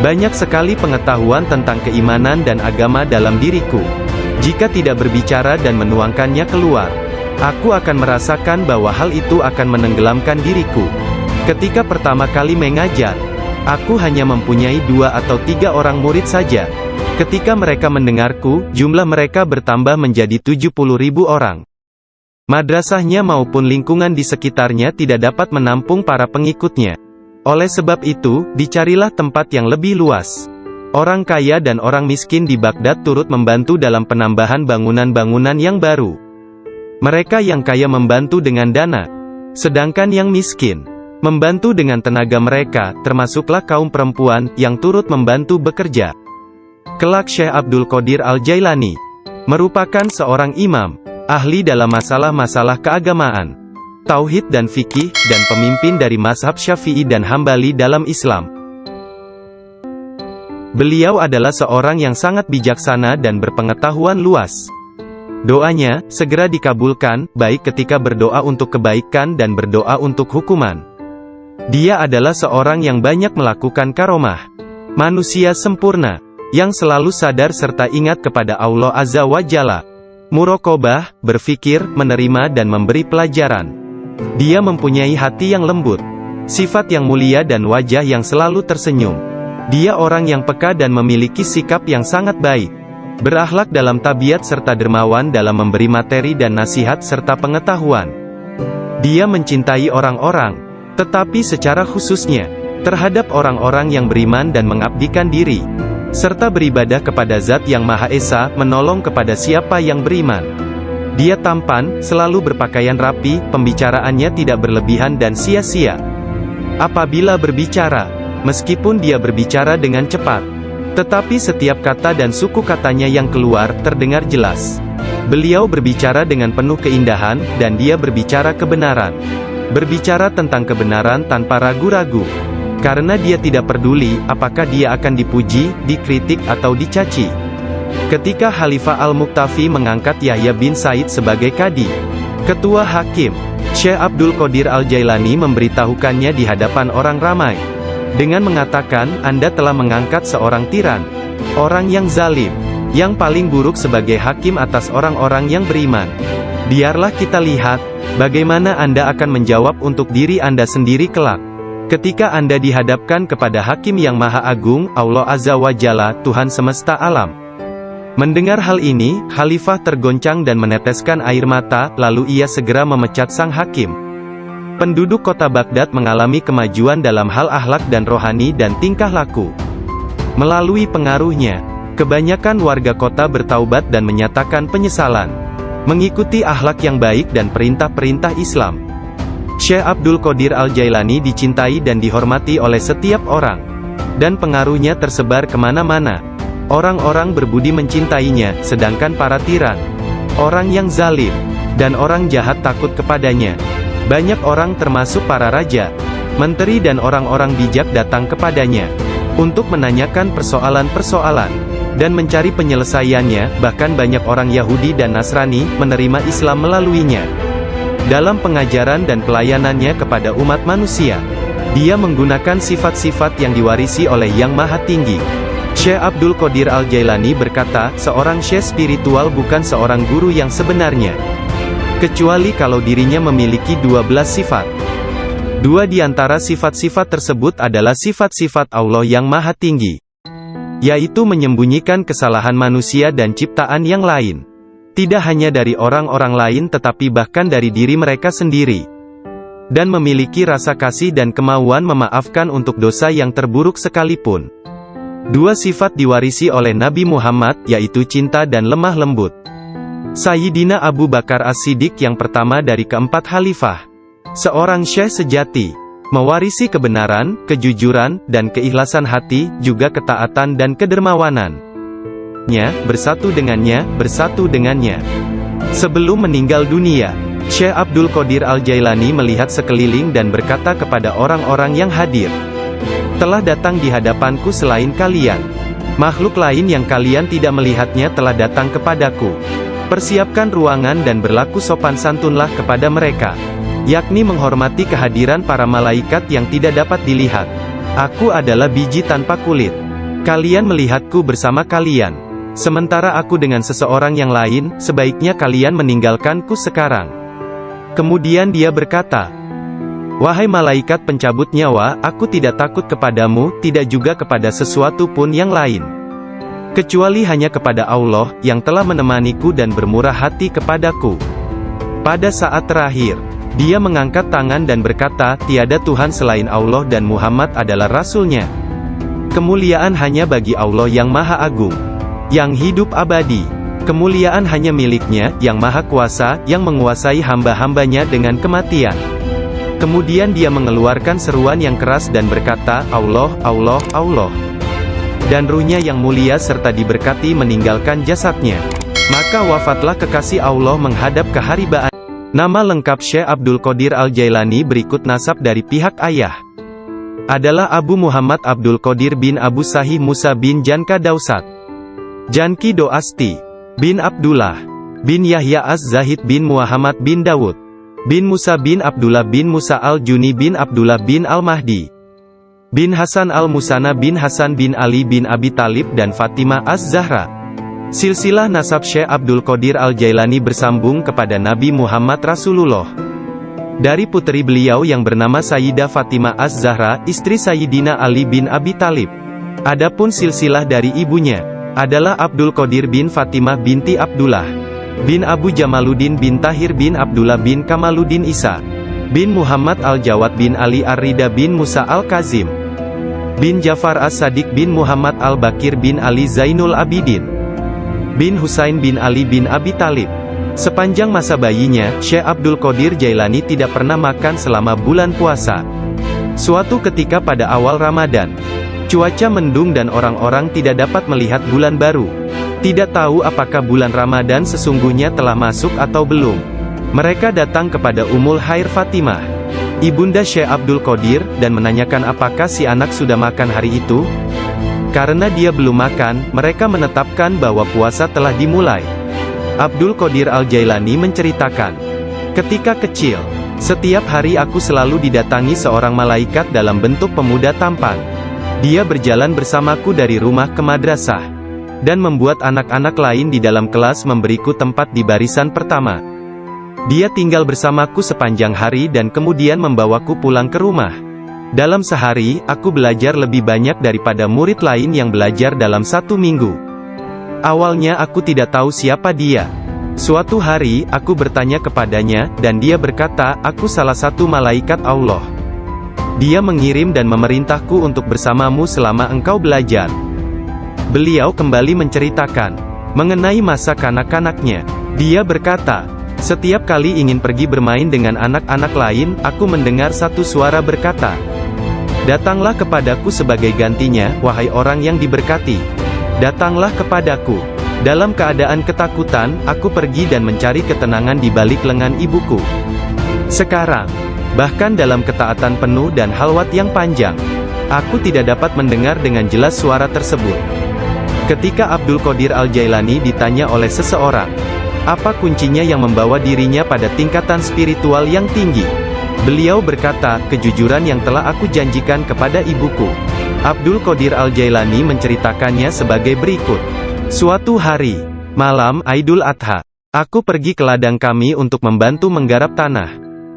Speaker 1: Banyak sekali pengetahuan tentang keimanan dan agama dalam diriku. Jika tidak berbicara dan menuangkannya keluar, aku akan merasakan bahwa hal itu akan menenggelamkan diriku. Ketika pertama kali mengajar, aku hanya mempunyai 2 atau 3 orang murid saja. Ketika mereka mendengarku, jumlah mereka bertambah menjadi 70.000 orang. Madrasahnya maupun lingkungan di sekitarnya tidak dapat menampung para pengikutnya. Oleh sebab itu, dicarilah tempat yang lebih luas. Orang kaya dan orang miskin di Baghdad turut membantu dalam penambahan bangunan-bangunan yang baru. Mereka yang kaya membantu dengan dana, sedangkan yang miskin membantu dengan tenaga mereka, termasuklah kaum perempuan, yang turut membantu bekerja. Kelak Syekh Abdul Qadir Al-Jailani merupakan seorang imam, ahli dalam masalah-masalah keagamaan, tauhid dan fikih, dan pemimpin dari mazhab Syafi'i dan Hambali dalam Islam. Beliau adalah seorang yang sangat bijaksana dan berpengetahuan luas. Doanya segera dikabulkan, baik ketika berdoa untuk kebaikan dan berdoa untuk hukuman. Dia adalah seorang yang banyak melakukan karomah. Manusia sempurna, yang selalu sadar serta ingat kepada Allah Azza wa Jalla. Muraqabah, berfikir, menerima dan memberi pelajaran. Dia mempunyai hati yang lembut, sifat yang mulia dan wajah yang selalu tersenyum. Dia orang yang peka dan memiliki sikap yang sangat baik. Berakhlak dalam tabiat serta dermawan dalam memberi materi dan nasihat serta pengetahuan. Dia mencintai orang-orang, tetapi secara khususnya, terhadap orang-orang yang beriman dan mengabdikan diri, serta beribadah kepada Zat yang Maha Esa, menolong kepada siapa yang beriman. Dia tampan, selalu berpakaian rapi, pembicaraannya tidak berlebihan dan sia-sia. Apabila berbicara, meskipun dia berbicara dengan cepat, tetapi setiap kata dan suku katanya yang keluar, terdengar jelas. Beliau berbicara dengan penuh keindahan, dan dia berbicara kebenaran. Berbicara tentang kebenaran tanpa ragu-ragu. Karena dia tidak peduli, apakah dia akan dipuji, dikritik atau dicaci. Ketika Khalifah Al-Muqtafi mengangkat Yahya bin Said sebagai Qadi, Ketua Hakim, Syekh Abdul Qadir Al-Jailani memberitahukannya di hadapan orang ramai, dengan mengatakan, Anda telah mengangkat seorang tiran, orang yang zalim, yang paling buruk sebagai hakim atas orang-orang yang beriman. Biarlah kita lihat, bagaimana Anda akan menjawab untuk diri Anda sendiri kelak. Ketika Anda dihadapkan kepada Hakim yang Maha Agung, Allah Azza wa Jalla, Tuhan semesta alam. Mendengar hal ini, Khalifah tergoncang dan meneteskan air mata, lalu ia segera memecat sang hakim. Penduduk kota Baghdad mengalami kemajuan dalam hal akhlak dan rohani dan tingkah laku. Melalui pengaruhnya, kebanyakan warga kota bertaubat dan menyatakan penyesalan, mengikuti akhlak yang baik dan perintah-perintah Islam. Syekh Abdul Qadir Al-Jailani dicintai dan dihormati oleh setiap orang, dan pengaruhnya tersebar kemana-mana. Orang-orang berbudi mencintainya, sedangkan para tiran, orang yang zalim, dan orang jahat takut kepadanya. Banyak orang termasuk para raja, menteri dan orang-orang bijak datang kepadanya, untuk menanyakan persoalan-persoalan, dan mencari penyelesaiannya. Bahkan banyak orang Yahudi dan Nasrani, menerima Islam melaluinya. Dalam pengajaran dan pelayanannya kepada umat manusia, dia menggunakan sifat-sifat yang diwarisi oleh Yang Maha Tinggi. Syekh Abdul Qadir Al-Jailani berkata, seorang syekh spiritual bukan seorang guru yang sebenarnya, kecuali kalau dirinya memiliki 12 sifat. Dua di antara sifat-sifat tersebut adalah sifat-sifat Allah yang Maha Tinggi, yaitu menyembunyikan kesalahan manusia dan ciptaan yang lain. Tidak hanya dari orang-orang lain tetapi bahkan dari diri mereka sendiri. Dan memiliki rasa kasih dan kemauan memaafkan untuk dosa yang terburuk sekalipun. Dua sifat diwarisi oleh Nabi Muhammad, yaitu cinta dan lemah lembut. Sayyidina Abu Bakar As-Siddiq yang pertama dari keempat khalifah, seorang syekh sejati, mewarisi kebenaran, kejujuran, dan keikhlasan hati, juga ketaatan dan kedermawanan. Bersatu dengannya. Sebelum meninggal dunia, Syekh Abdul Qadir Al-Jailani melihat sekeliling dan berkata kepada orang-orang yang hadir, telah datang di hadapanku selain kalian. Makhluk lain yang kalian tidak melihatnya telah datang kepadaku. Persiapkan ruangan dan berlaku sopan santunlah kepada mereka, yakni menghormati kehadiran para malaikat yang tidak dapat dilihat. Aku adalah biji tanpa kulit. Kalian melihatku bersama kalian. Sementara aku dengan seseorang yang lain, sebaiknya kalian meninggalkanku sekarang. Kemudian dia berkata, wahai malaikat pencabut nyawa, aku tidak takut kepadamu, tidak juga kepada sesuatu pun yang lain, kecuali hanya kepada Allah, yang telah menemaniku dan bermurah hati kepadaku. Pada saat terakhir, dia mengangkat tangan dan berkata, tiada Tuhan selain Allah dan Muhammad adalah Rasul-Nya. Kemuliaan hanya bagi Allah yang Maha Agung, yang hidup abadi. Kemuliaan hanya milik-Nya, yang Maha Kuasa, yang menguasai hamba-hambanya dengan kematian. Kemudian dia mengeluarkan seruan yang keras dan berkata, Allah, Allah, Allah. Dan ruhnya yang mulia serta diberkati meninggalkan jasadnya. Maka wafatlah kekasih Allah menghadap keharibaan. Nama lengkap Syekh Abdul Qadir Al-Jailani berikut nasab dari pihak ayah. adalah Abu Muhammad Abdul Qadir bin Abu Sahih Musa bin Janka Dausat, Janki Doasti, bin Abdullah, bin Yahya Az-Zahid bin Muhammad bin Dawud, bin Musa bin Abdullah bin Musa Al-Juni bin Abdullah bin Al-Mahdi, bin Hasan Al-Musana bin Hasan bin Ali bin Abi Talib dan Fatimah Az-Zahra. Silsilah nasab Syekh Abdul Qadir Al-Jailani bersambung kepada Nabi Muhammad Rasulullah. Dari putri beliau yang bernama Sayyidah Fatimah Az-Zahra, istri Sayyidina Ali bin Abi Talib. Adapun silsilah dari ibunya adalah Abdul Qadir bin Fatimah binti Abdullah, bin Abu Jamaluddin bin Tahir bin Abdullah bin Kamaluddin Isa, bin Muhammad Al-Jawad bin Ali Ar-Rida bin Musa Al-Kazim, bin Jafar As-Sadiq bin Muhammad Al-Bakir bin Ali Zainul Abidin, bin Husain bin Ali bin Abi Talib. Sepanjang masa bayinya, Syekh Abdul Qadir Jailani tidak pernah makan selama bulan puasa. Suatu ketika pada awal Ramadan, cuaca mendung dan orang-orang tidak dapat melihat bulan baru. Tidak tahu apakah bulan Ramadan sesungguhnya telah masuk atau belum. Mereka datang kepada Ummul Khair Fatimah, ibunda Syekh Abdul Qadir, dan menanyakan apakah si anak sudah makan hari itu. Karena dia belum makan, mereka menetapkan bahwa puasa telah dimulai. Abdul Qadir Al-Jailani menceritakan, ketika kecil, setiap hari aku selalu didatangi seorang malaikat dalam bentuk pemuda tampan. Dia berjalan bersamaku dari rumah ke madrasah, dan membuat anak-anak lain di dalam kelas memberiku tempat di barisan pertama. Dia tinggal bersamaku sepanjang hari dan kemudian membawaku pulang ke rumah. Dalam sehari, aku belajar lebih banyak daripada murid lain yang belajar dalam 1 minggu. Awalnya aku tidak tahu siapa dia. Suatu hari, aku bertanya kepadanya, dan dia berkata, aku salah satu malaikat Allah. Dia mengirim dan memerintahku untuk bersamamu selama engkau belajar. Beliau kembali menceritakan mengenai masa kanak-kanaknya. Dia berkata, setiap kali ingin pergi bermain dengan anak-anak lain, aku mendengar satu suara berkata, datanglah kepadaku sebagai gantinya, wahai orang yang diberkati. Datanglah kepadaku. Dalam keadaan ketakutan, aku pergi dan mencari ketenangan di balik lengan ibuku. Sekarang, bahkan dalam ketaatan penuh dan halwat yang panjang, aku tidak dapat mendengar dengan jelas suara tersebut. Ketika Abdul Qadir Al-Jailani ditanya oleh seseorang, apa kuncinya yang membawa dirinya pada tingkatan spiritual yang tinggi? Beliau berkata, kejujuran yang telah aku janjikan kepada ibuku. Abdul Qadir Al-Jailani menceritakannya sebagai berikut. Suatu hari, malam Aidul Adha, aku pergi ke ladang kami untuk membantu menggarap tanah.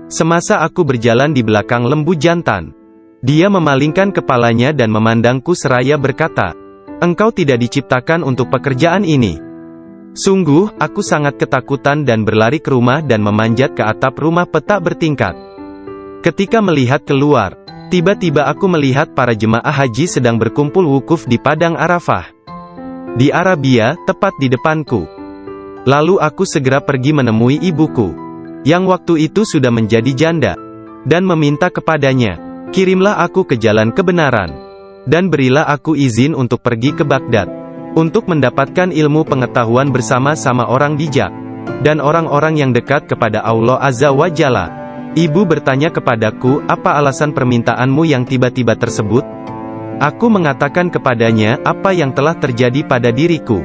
Speaker 1: Semasa aku berjalan di belakang lembu jantan, dia memalingkan kepalanya dan memandangku seraya berkata, engkau tidak diciptakan untuk pekerjaan ini. Sungguh, aku sangat ketakutan dan berlari ke rumah dan memanjat ke atap rumah petak bertingkat. Ketika melihat keluar, tiba-tiba aku melihat para jemaah haji sedang berkumpul wukuf di Padang Arafah, di Arabia, tepat di depanku. Lalu aku segera pergi menemui ibuku, yang waktu itu sudah menjadi janda, dan meminta kepadanya, kirimlah aku ke jalan kebenaran, dan berilah aku izin untuk pergi ke Baghdad, untuk mendapatkan ilmu pengetahuan bersama-sama orang bijak, dan orang-orang yang dekat kepada Allah Azza wa Jalla. Ibu bertanya kepadaku, apa alasan permintaanmu yang tiba-tiba tersebut? Aku mengatakan kepadanya, apa yang telah terjadi pada diriku.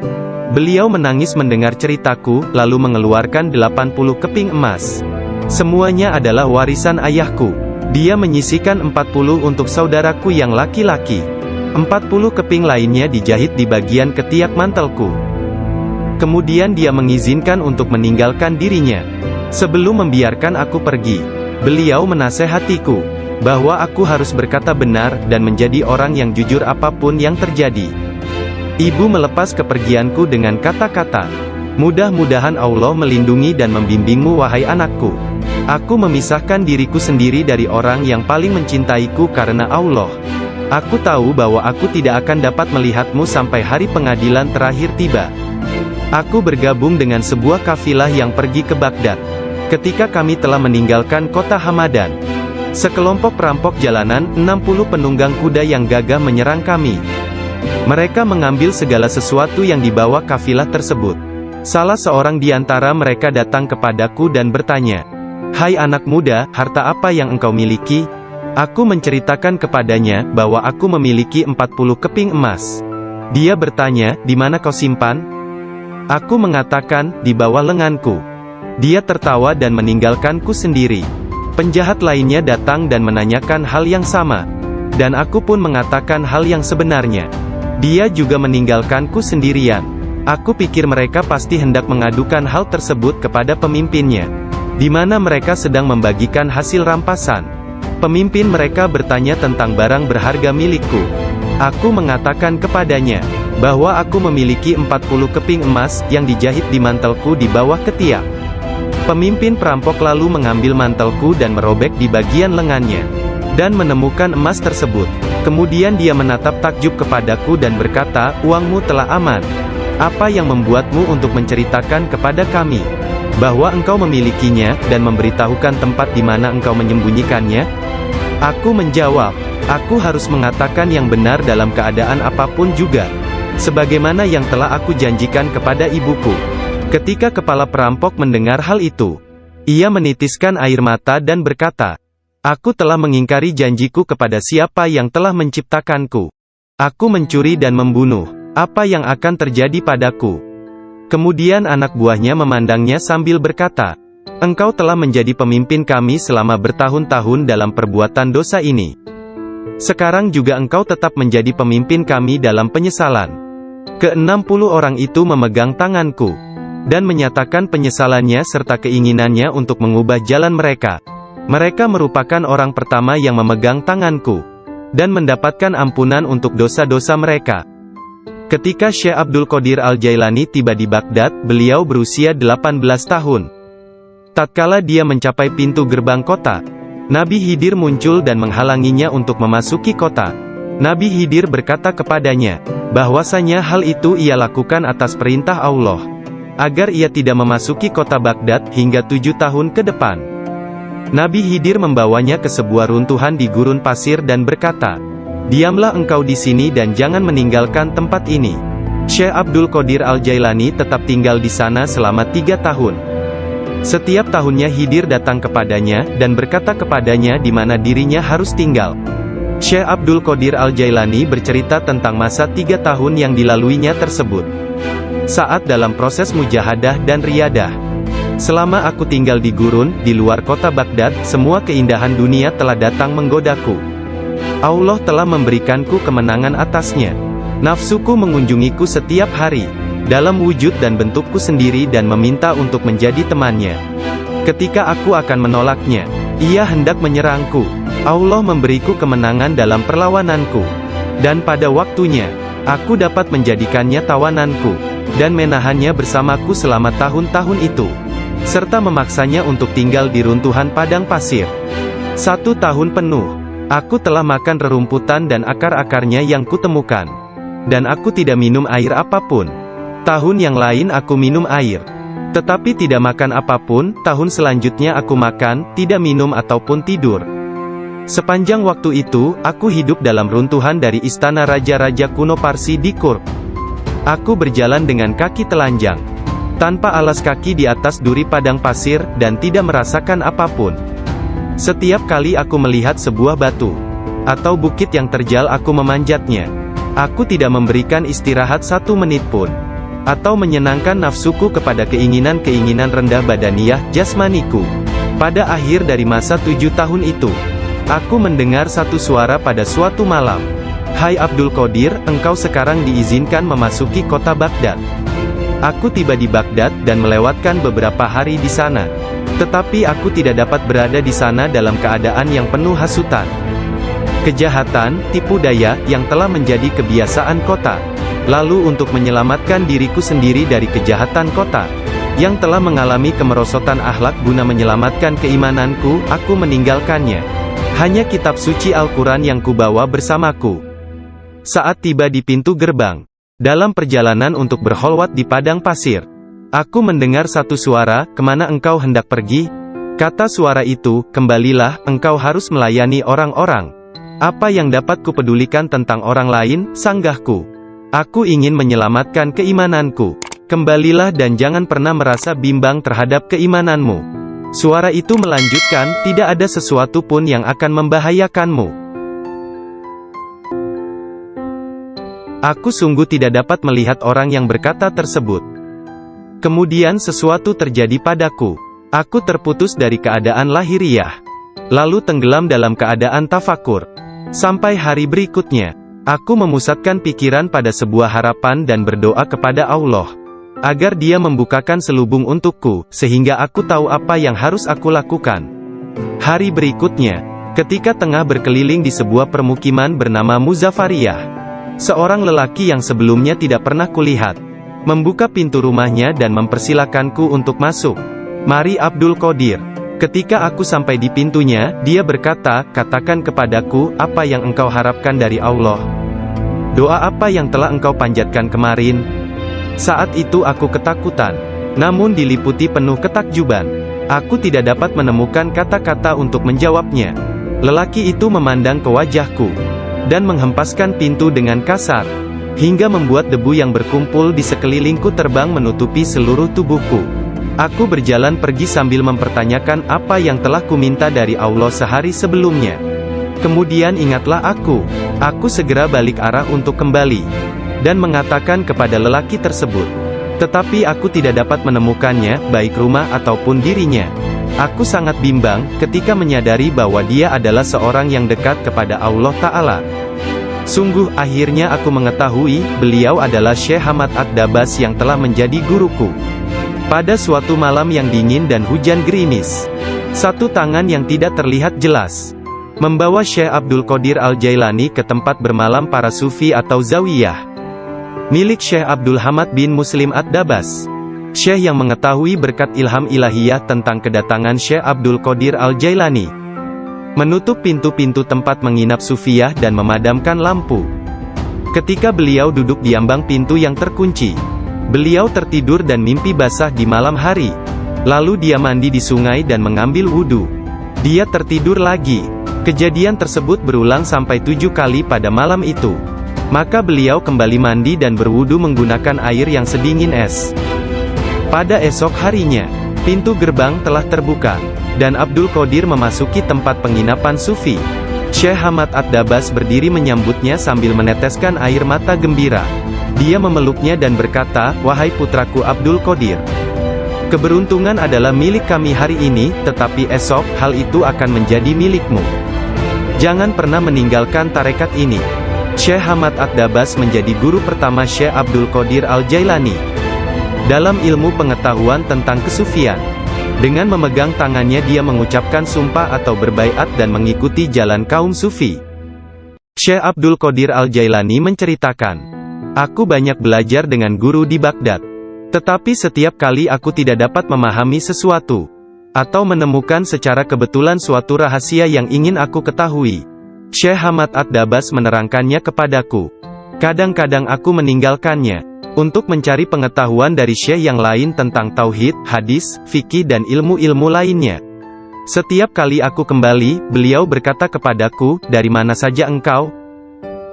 Speaker 1: Beliau menangis mendengar ceritaku, lalu mengeluarkan 80 keping emas. Semuanya adalah warisan ayahku. Dia menyisihkan 40 untuk saudaraku yang laki-laki. 40 keping lainnya dijahit di bagian ketiak mantelku. Kemudian dia mengizinkan untuk meninggalkan dirinya. Sebelum membiarkan aku pergi, beliau menasehatiku, bahwa aku harus berkata benar, dan menjadi orang yang jujur apapun yang terjadi. Ibu melepas kepergianku dengan kata-kata, mudah-mudahan Allah melindungi dan membimbingmu wahai anakku. Aku memisahkan diriku sendiri dari orang yang paling mencintaiku karena Allah. Aku tahu bahwa aku tidak akan dapat melihatmu sampai hari pengadilan terakhir tiba. Aku bergabung dengan sebuah kafilah yang pergi ke Baghdad. Ketika kami telah meninggalkan kota Hamadan, sekelompok perampok jalanan, 60 penunggang kuda yang gagah menyerang kami. Mereka mengambil segala sesuatu yang dibawa kafilah tersebut. Salah seorang di antara mereka datang kepadaku dan bertanya, hai anak muda, harta apa yang engkau miliki? Aku menceritakan kepadanya bahwa aku memiliki 40 keping emas. Dia bertanya, "Di mana kau simpan?" Aku mengatakan, "Di bawah lenganku." Dia tertawa dan meninggalkanku sendiri. Penjahat lainnya datang dan menanyakan hal yang sama. Dan aku pun mengatakan hal yang sebenarnya. Dia juga meninggalkanku sendirian. Aku pikir mereka pasti hendak mengadukan hal tersebut kepada pemimpinnya, di mana mereka sedang membagikan hasil rampasan. Pemimpin mereka bertanya tentang barang berharga milikku. Aku mengatakan kepadanya bahwa aku memiliki 40 keping emas yang dijahit di mantelku di bawah ketiak. Pemimpin perampok lalu mengambil mantelku dan merobek di bagian lengannya, dan menemukan emas tersebut. Kemudian dia menatap takjub kepadaku dan berkata, "Uangmu telah aman. Apa yang membuatmu untuk menceritakan kepada kami bahwa engkau memilikinya, dan memberitahukan tempat di mana engkau menyembunyikannya?" Aku menjawab, "Aku harus mengatakan yang benar dalam keadaan apapun juga, sebagaimana yang telah aku janjikan kepada ibuku." Ketika kepala perampok mendengar hal itu, ia menitiskan air mata dan berkata, "Aku telah mengingkari janjiku kepada siapa yang telah menciptakanku. Aku mencuri dan membunuh. Apa yang akan terjadi padaku?" Kemudian anak buahnya memandangnya sambil berkata, "Engkau telah menjadi pemimpin kami selama bertahun-tahun dalam perbuatan dosa ini. Sekarang juga engkau tetap menjadi pemimpin kami dalam penyesalan." Ke-60 orang itu memegang tanganku, dan menyatakan penyesalannya serta keinginannya untuk mengubah jalan mereka. Mereka merupakan orang pertama yang memegang tanganku, dan mendapatkan ampunan untuk dosa-dosa mereka. Ketika Syekh Abdul Qadir Al-Jailani tiba di Baghdad, beliau berusia 18 tahun. Tatkala dia mencapai pintu gerbang kota, Nabi Khidir muncul dan menghalanginya untuk memasuki kota. Nabi Khidir berkata kepadanya, bahwasanya hal itu ia lakukan atas perintah Allah, agar ia tidak memasuki kota Baghdad hingga 7 tahun ke depan. Nabi Khidir membawanya ke sebuah runtuhan di gurun pasir dan berkata, "Diamlah engkau di sini dan jangan meninggalkan tempat ini." Syekh Abdul Qadir Al-Jailani tetap tinggal di sana selama 3 tahun. Setiap tahunnya Khidir datang kepadanya, dan berkata kepadanya di mana dirinya harus tinggal. Syekh Abdul Qadir Al-Jailani bercerita tentang masa 3 tahun yang dilaluinya tersebut. Saat dalam proses mujahadah dan riyadah. "Selama aku tinggal di gurun, di luar kota Baghdad, semua keindahan dunia telah datang menggodaku. Allah telah memberikanku kemenangan atasnya. Nafsuku mengunjungiku setiap hari, dalam wujud dan bentukku sendiri dan meminta untuk menjadi temannya. Ketika aku akan menolaknya, ia hendak menyerangku. Allah memberiku kemenangan dalam perlawananku. Dan pada waktunya, aku dapat menjadikannya tawananku, dan menahannya bersamaku selama tahun-tahun itu, serta memaksanya untuk tinggal di runtuhan padang pasir. 1 tahun penuh, aku telah makan rerumputan dan akar-akarnya yang kutemukan. Dan aku tidak minum air apapun. Tahun yang lain aku minum air, tetapi tidak makan apapun. Tahun selanjutnya aku makan, tidak minum ataupun tidur. Sepanjang waktu itu, aku hidup dalam runtuhan dari istana raja-raja kuno Parsi di Kurk. Aku berjalan dengan kaki telanjang, tanpa alas kaki di atas duri padang pasir, dan tidak merasakan apapun. Setiap kali aku melihat sebuah batu atau bukit yang terjal, aku memanjatnya. Aku tidak memberikan istirahat 1 menit pun, atau menyenangkan nafsuku kepada keinginan-keinginan rendah badaniyah jasmaniku. Pada akhir dari masa 7 tahun itu, aku mendengar satu suara pada suatu malam, "Hai Abdul Qadir, engkau sekarang diizinkan memasuki kota Baghdad." Aku tiba di Baghdad dan melewatkan beberapa hari di sana. Tetapi aku tidak dapat berada di sana dalam keadaan yang penuh hasutan, kejahatan, tipu daya, yang telah menjadi kebiasaan kota. Lalu untuk menyelamatkan diriku sendiri dari kejahatan kota, yang telah mengalami kemerosotan akhlak, guna menyelamatkan keimananku, aku meninggalkannya. Hanya kitab suci Al-Quran yang kubawa bersamaku. Saat tiba di pintu gerbang, dalam perjalanan untuk berkholwat di padang pasir, aku mendengar satu suara, "Kemana engkau hendak pergi?" Kata suara itu, "Kembalilah, engkau harus melayani orang-orang." "Apa yang dapat kupedulikan tentang orang lain?" sanggahku. "Aku ingin menyelamatkan keimananku. Kembalilah dan jangan pernah merasa bimbang terhadap keimananmu." Suara itu melanjutkan, tidak ada sesuatu pun yang akan membahayakanmu. Aku sungguh tidak dapat melihat orang yang berkata tersebut. Kemudian sesuatu terjadi padaku. Aku terputus dari keadaan lahiriah. Lalu tenggelam dalam keadaan tafakur. Sampai hari berikutnya, aku memusatkan pikiran pada sebuah harapan dan berdoa kepada Allah, agar Dia membukakan selubung untukku, sehingga aku tahu apa yang harus aku lakukan. Hari berikutnya, ketika tengah berkeliling di sebuah permukiman bernama Muzafariyah, seorang lelaki yang sebelumnya tidak pernah kulihat, membuka pintu rumahnya dan mempersilakanku untuk masuk. "Mari Abdul Qadir." Ketika aku sampai di pintunya, dia berkata, "Katakan kepadaku, apa yang engkau harapkan dari Allah? Doa apa yang telah engkau panjatkan kemarin?" Saat itu aku ketakutan, namun diliputi penuh ketakjuban. Aku tidak dapat menemukan kata-kata untuk menjawabnya. Lelaki itu memandang ke wajahku, dan menghempaskan pintu dengan kasar, hingga membuat debu yang berkumpul di sekelilingku terbang menutupi seluruh tubuhku. Aku berjalan pergi sambil mempertanyakan apa yang telah kuminta dari Allah sehari sebelumnya. Kemudian ingatlah aku segera balik arah untuk kembali, dan mengatakan kepada lelaki tersebut. Tetapi aku tidak dapat menemukannya, baik rumah ataupun dirinya. Aku sangat bimbang, ketika menyadari bahwa dia adalah seorang yang dekat kepada Allah Ta'ala. Sungguh, akhirnya aku mengetahui, beliau adalah Syekh Hamad Ad-Dabas yang telah menjadi guruku. Pada suatu malam yang dingin dan hujan gerimis, satu tangan yang tidak terlihat jelas membawa Syekh Abdul Qadir Al-Jailani ke tempat bermalam para sufi atau zawiyah, milik Syekh Abdul Hamad bin Muslim Ad-Dabas. Syekh yang mengetahui berkat ilham ilahiyah tentang kedatangan Syekh Abdul Qadir Al-Jailani, menutup pintu-pintu tempat menginap sufiyah dan memadamkan lampu. Ketika beliau duduk di ambang pintu yang terkunci, beliau tertidur dan mimpi basah di malam hari. Lalu dia mandi di sungai dan mengambil wudhu. Dia tertidur lagi. Kejadian tersebut berulang sampai 7 kali pada malam itu. Maka beliau kembali mandi dan berwudhu menggunakan air yang sedingin es. Pada esok harinya, pintu gerbang telah terbuka, dan Abdul Qadir memasuki tempat penginapan sufi. Syekh Hamad Ad-Dabas berdiri menyambutnya sambil meneteskan air mata gembira. Dia memeluknya dan berkata, "Wahai putraku Abdul Qadir, keberuntungan adalah milik kami hari ini, tetapi esok, hal itu akan menjadi milikmu. Jangan pernah meninggalkan tarekat ini." Syekh Hamad Ad-Dabas menjadi guru pertama Syekh Abdul Qadir Al-Jailani dalam ilmu pengetahuan tentang kesufian. Dengan memegang tangannya dia mengucapkan sumpah atau berbaiat dan mengikuti jalan kaum sufi. Syekh Abdul Qadir Al-Jailani menceritakan, "Aku banyak belajar dengan guru di Baghdad. Tetapi setiap kali aku tidak dapat memahami sesuatu, atau menemukan secara kebetulan suatu rahasia yang ingin aku ketahui, Syekh Hamad Ad-Dabas menerangkannya kepadaku. Kadang-kadang aku meninggalkannya untuk mencari pengetahuan dari syekh yang lain tentang tauhid, hadis, fikih dan ilmu-ilmu lainnya. Setiap kali aku kembali, beliau berkata kepadaku, 'Dari mana saja engkau?'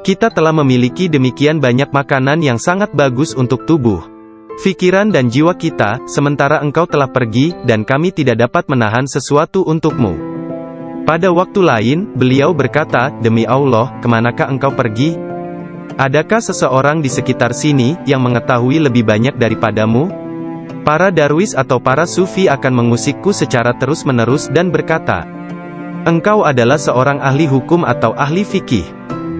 Speaker 1: Kita telah memiliki demikian banyak makanan yang sangat bagus untuk tubuh, pikiran dan jiwa kita, sementara engkau telah pergi, dan kami tidak dapat menahan sesuatu untukmu." Pada waktu lain, beliau berkata, "Demi Allah, kemanakah engkau pergi? Adakah seseorang di sekitar sini, yang mengetahui lebih banyak daripadamu?" Para darwis atau para sufi akan mengusikku secara terus-menerus dan berkata, "Engkau adalah seorang ahli hukum atau ahli fikih,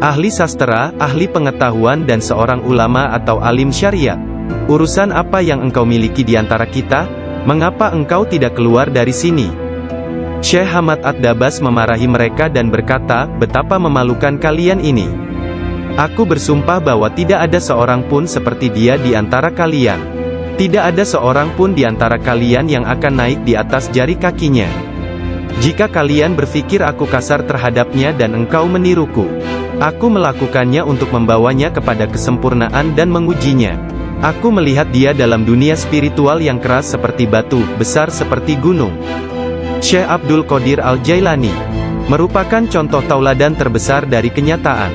Speaker 1: ahli sastra, ahli pengetahuan dan seorang ulama atau alim syariat. Urusan apa yang engkau miliki di antara kita? Mengapa engkau tidak keluar dari sini?" Syekh Hamad Ad-Dabas memarahi mereka dan berkata, "Betapa memalukan kalian ini. Aku bersumpah bahwa tidak ada seorang pun seperti dia di antara kalian. Tidak ada seorang pun di antara kalian yang akan naik di atas jari kakinya. Jika kalian berpikir aku kasar terhadapnya dan engkau meniruku, aku melakukannya untuk membawanya kepada kesempurnaan dan mengujinya. Aku melihat dia dalam dunia spiritual yang keras seperti batu, besar seperti gunung." Syekh Abdul Qadir Al-Jailani merupakan contoh tauladan terbesar dari kenyataan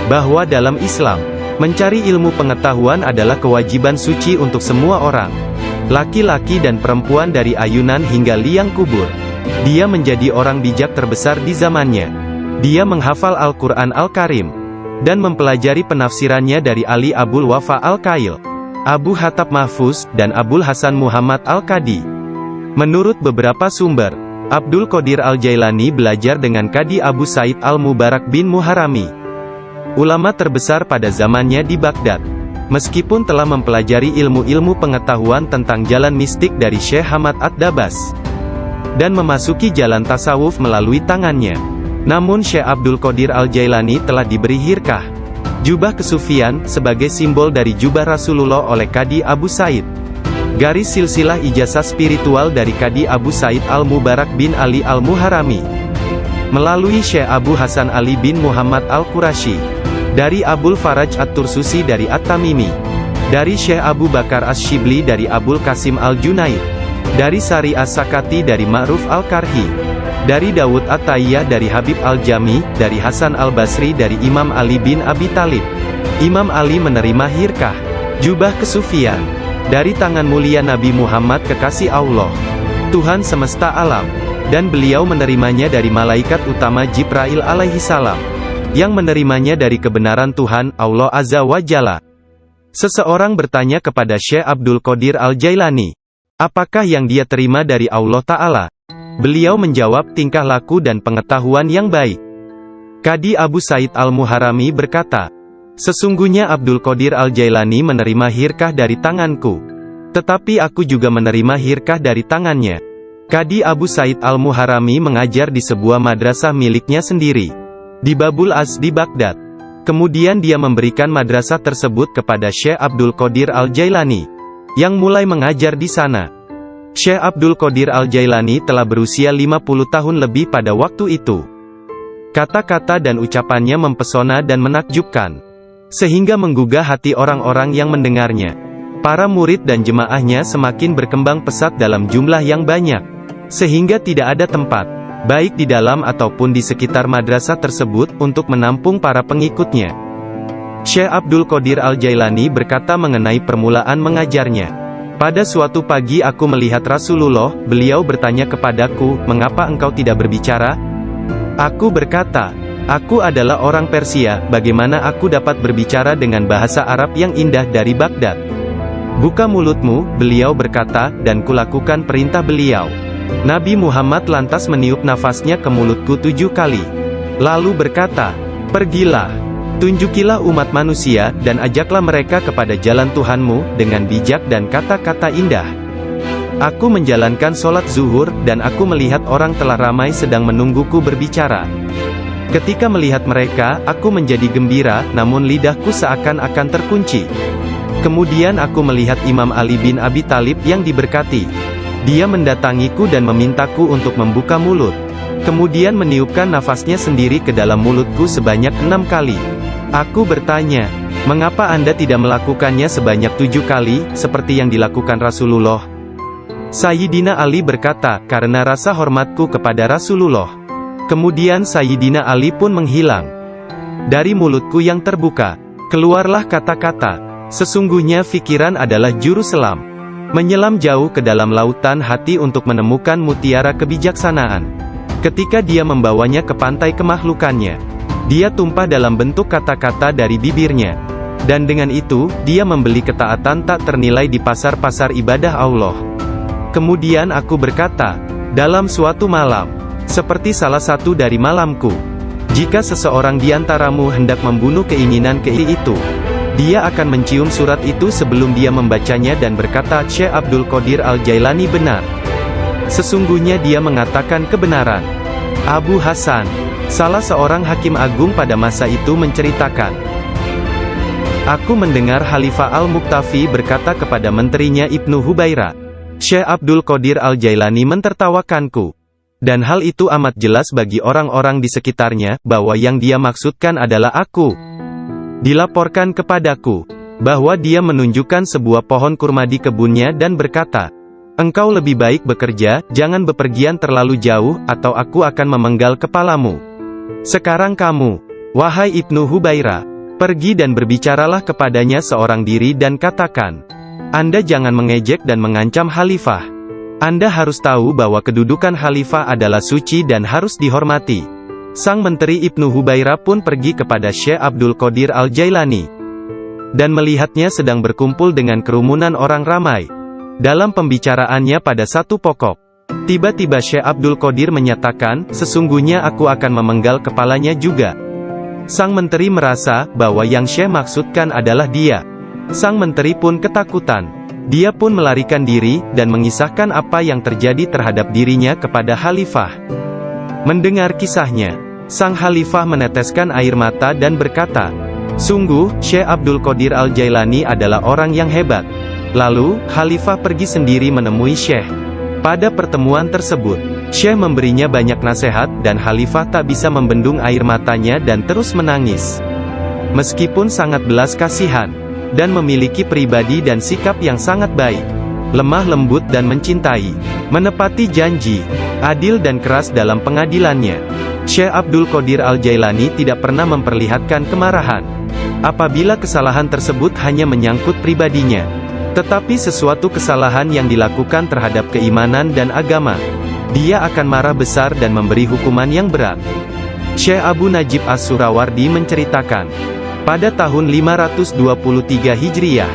Speaker 1: bahwa dalam Islam, mencari ilmu pengetahuan adalah kewajiban suci untuk semua orang. laki-laki dan perempuan dari ayunan hingga liang kubur. Dia menjadi orang bijak terbesar di zamannya. Dia menghafal Al-Quran Al-Karim, dan mempelajari penafsirannya dari Ali Abul Wafa Al-Kail, Abu Hatab Mahfuz, dan Abul Hasan Muhammad Al-Qadi. Menurut beberapa sumber, Abdul Qadir Al-Jailani belajar dengan Qadi Abu Said Al-Mubarak bin Muharrami, ulama terbesar pada zamannya di Baghdad. Meskipun telah mempelajari ilmu-ilmu pengetahuan tentang jalan mistik dari Syekh Hamad Ad-Dabas, dan memasuki jalan tasawuf melalui tangannya, namun Syekh Abdul Qadir Al-Jailani telah diberi hirkah, jubah kesufian, sebagai simbol dari jubah Rasulullah oleh Qadi Abu Said. Garis silsilah ijazah spiritual dari Qadi Abu Said Al-Mubarak bin Ali Al-Muharrami, melalui Syekh Abu Hasan Ali bin Muhammad Al-Qurashi, dari Abul Faraj At-Tursusi dari At-Tamimi, dari Syekh Abu Bakar Asy-Syibli dari Abul Qasim Al-Junaid, dari Sari As-Sakati dari Ma'ruf Al-Karhi, dari Dawud At-Tayyah dari Habib Al-Jami, dari Hasan Al-Basri dari Imam Ali bin Abi Thalib. Imam Ali menerima hirkah, jubah kesufian, dari tangan mulia Nabi Muhammad kekasih Allah, Tuhan semesta alam, dan beliau menerimanya dari malaikat utama Jibril alaihi salam, yang menerimanya dari kebenaran Tuhan, Allah Azza wa Jalla. Seseorang bertanya kepada Syekh Abdul Qadir Al-Jailani, apakah yang dia terima dari Allah Ta'ala? Beliau menjawab, tingkah laku dan pengetahuan yang baik. Qadi Abu Said Al-Muharrami berkata, sesungguhnya Abdul Qadir Al-Jailani menerima hirkah dari tanganku, tetapi aku juga menerima hirkah dari tangannya. Qadi Abu Said Al-Muharrami mengajar di sebuah madrasah miliknya sendiri, di Babul Az di Baghdad. Kemudian dia memberikan madrasah tersebut kepada Syekh Abdul Qadir Al-Jailani, yang mulai mengajar di sana. Syekh Abdul Qadir Al-Jailani telah berusia 50 tahun lebih pada waktu itu. Kata-kata dan ucapannya mempesona dan menakjubkan, sehingga menggugah hati orang-orang yang mendengarnya. Para murid dan jemaahnya semakin berkembang pesat dalam jumlah yang banyak, sehingga tidak ada tempat, baik di dalam ataupun di sekitar madrasah tersebut, untuk menampung para pengikutnya. Syekh Abdul Qadir Al-Jailani berkata mengenai permulaan mengajarnya, pada suatu pagi aku melihat Rasulullah, beliau bertanya kepadaku, mengapa engkau tidak berbicara? Aku berkata, aku adalah orang Persia, bagaimana aku dapat berbicara dengan bahasa Arab yang indah dari Baghdad? Buka mulutmu, beliau berkata, dan kulakukan perintah beliau. Nabi Muhammad lantas meniup nafasnya ke mulutku 7 kali. Lalu berkata, pergilah, tunjukilah umat manusia, dan ajaklah mereka kepada jalan Tuhanmu, dengan bijak dan kata-kata indah. Aku menjalankan sholat zuhur, dan aku melihat orang telah ramai sedang menungguku berbicara. Ketika melihat mereka, aku menjadi gembira, namun lidahku seakan-akan terkunci. Kemudian aku melihat Imam Ali bin Abi Thalib yang diberkati. Dia mendatangiku dan memintaku untuk membuka mulut. Kemudian meniupkan nafasnya sendiri ke dalam mulutku sebanyak 6 kali. Aku bertanya, mengapa Anda tidak melakukannya sebanyak 7 kali, seperti yang dilakukan Rasulullah? Sayyidina Ali berkata, karena rasa hormatku kepada Rasulullah. Kemudian Sayyidina Ali pun menghilang. Dari mulutku yang terbuka, keluarlah kata-kata, sesungguhnya fikiran adalah juru selam. Menyelam jauh ke dalam lautan hati untuk menemukan mutiara kebijaksanaan. Ketika dia membawanya ke pantai kemakhlukannya, dia tumpah dalam bentuk kata-kata dari bibirnya. Dan dengan itu, dia membeli ketaatan tak ternilai di pasar-pasar ibadah Allah. Kemudian aku berkata, dalam suatu malam, seperti salah satu dari malamku, jika seseorang di antaramu hendak membunuh keinginan itu, dia akan mencium surat itu sebelum dia membacanya dan berkata, Syekh Abdul Qadir Al-Jailani benar. Sesungguhnya dia mengatakan kebenaran. Abu Hasan, salah seorang hakim agung pada masa itu menceritakan, aku mendengar Khalifah Al-Muqtafi berkata kepada menterinya Ibnu Hubaira, Syekh Abdul Qadir Al-Jailani mentertawakanku. Dan hal itu amat jelas bagi orang-orang di sekitarnya, bahwa yang dia maksudkan adalah aku. Dilaporkan kepadaku, bahwa dia menunjukkan sebuah pohon kurma di kebunnya dan berkata, engkau lebih baik bekerja, jangan bepergian terlalu jauh, atau aku akan memenggal kepalamu. Sekarang kamu, wahai Ibnu Hubaira, pergi dan berbicaralah kepadanya seorang diri dan katakan, Anda jangan mengejek dan mengancam khalifah. Anda harus tahu bahwa kedudukan khalifah adalah suci dan harus dihormati. Sang Menteri Ibnu Hubairah pun pergi kepada Syekh Abdul Qadir Al-Jailani, dan melihatnya sedang berkumpul dengan kerumunan orang ramai. Dalam pembicaraannya pada satu pokok, tiba-tiba Syekh Abdul Qadir menyatakan, sesungguhnya aku akan memenggal kepalanya juga. Sang Menteri merasa bahwa yang Syekh maksudkan adalah dia. Sang Menteri pun ketakutan. Dia pun melarikan diri, dan mengisahkan apa yang terjadi terhadap dirinya kepada khalifah. Mendengar kisahnya, sang khalifah meneteskan air mata dan berkata, sungguh, Syekh Abdul Qadir Al-Jailani adalah orang yang hebat. Lalu, khalifah pergi sendiri menemui Syekh. Pada pertemuan tersebut, Syekh memberinya banyak nasihat, dan khalifah tak bisa membendung air matanya dan terus menangis. Meskipun sangat belas kasihan, dan memiliki pribadi dan sikap yang sangat baik, lemah lembut dan mencintai, menepati janji, adil dan keras dalam pengadilannya, Syekh Abdul Qadir Al-Jailani tidak pernah memperlihatkan kemarahan. Apabila kesalahan tersebut hanya menyangkut pribadinya, tetapi sesuatu kesalahan yang dilakukan terhadap keimanan dan agama, dia akan marah besar dan memberi hukuman yang berat. Syekh Abu Najib As-Surawardi menceritakan, pada tahun 523 Hijriah,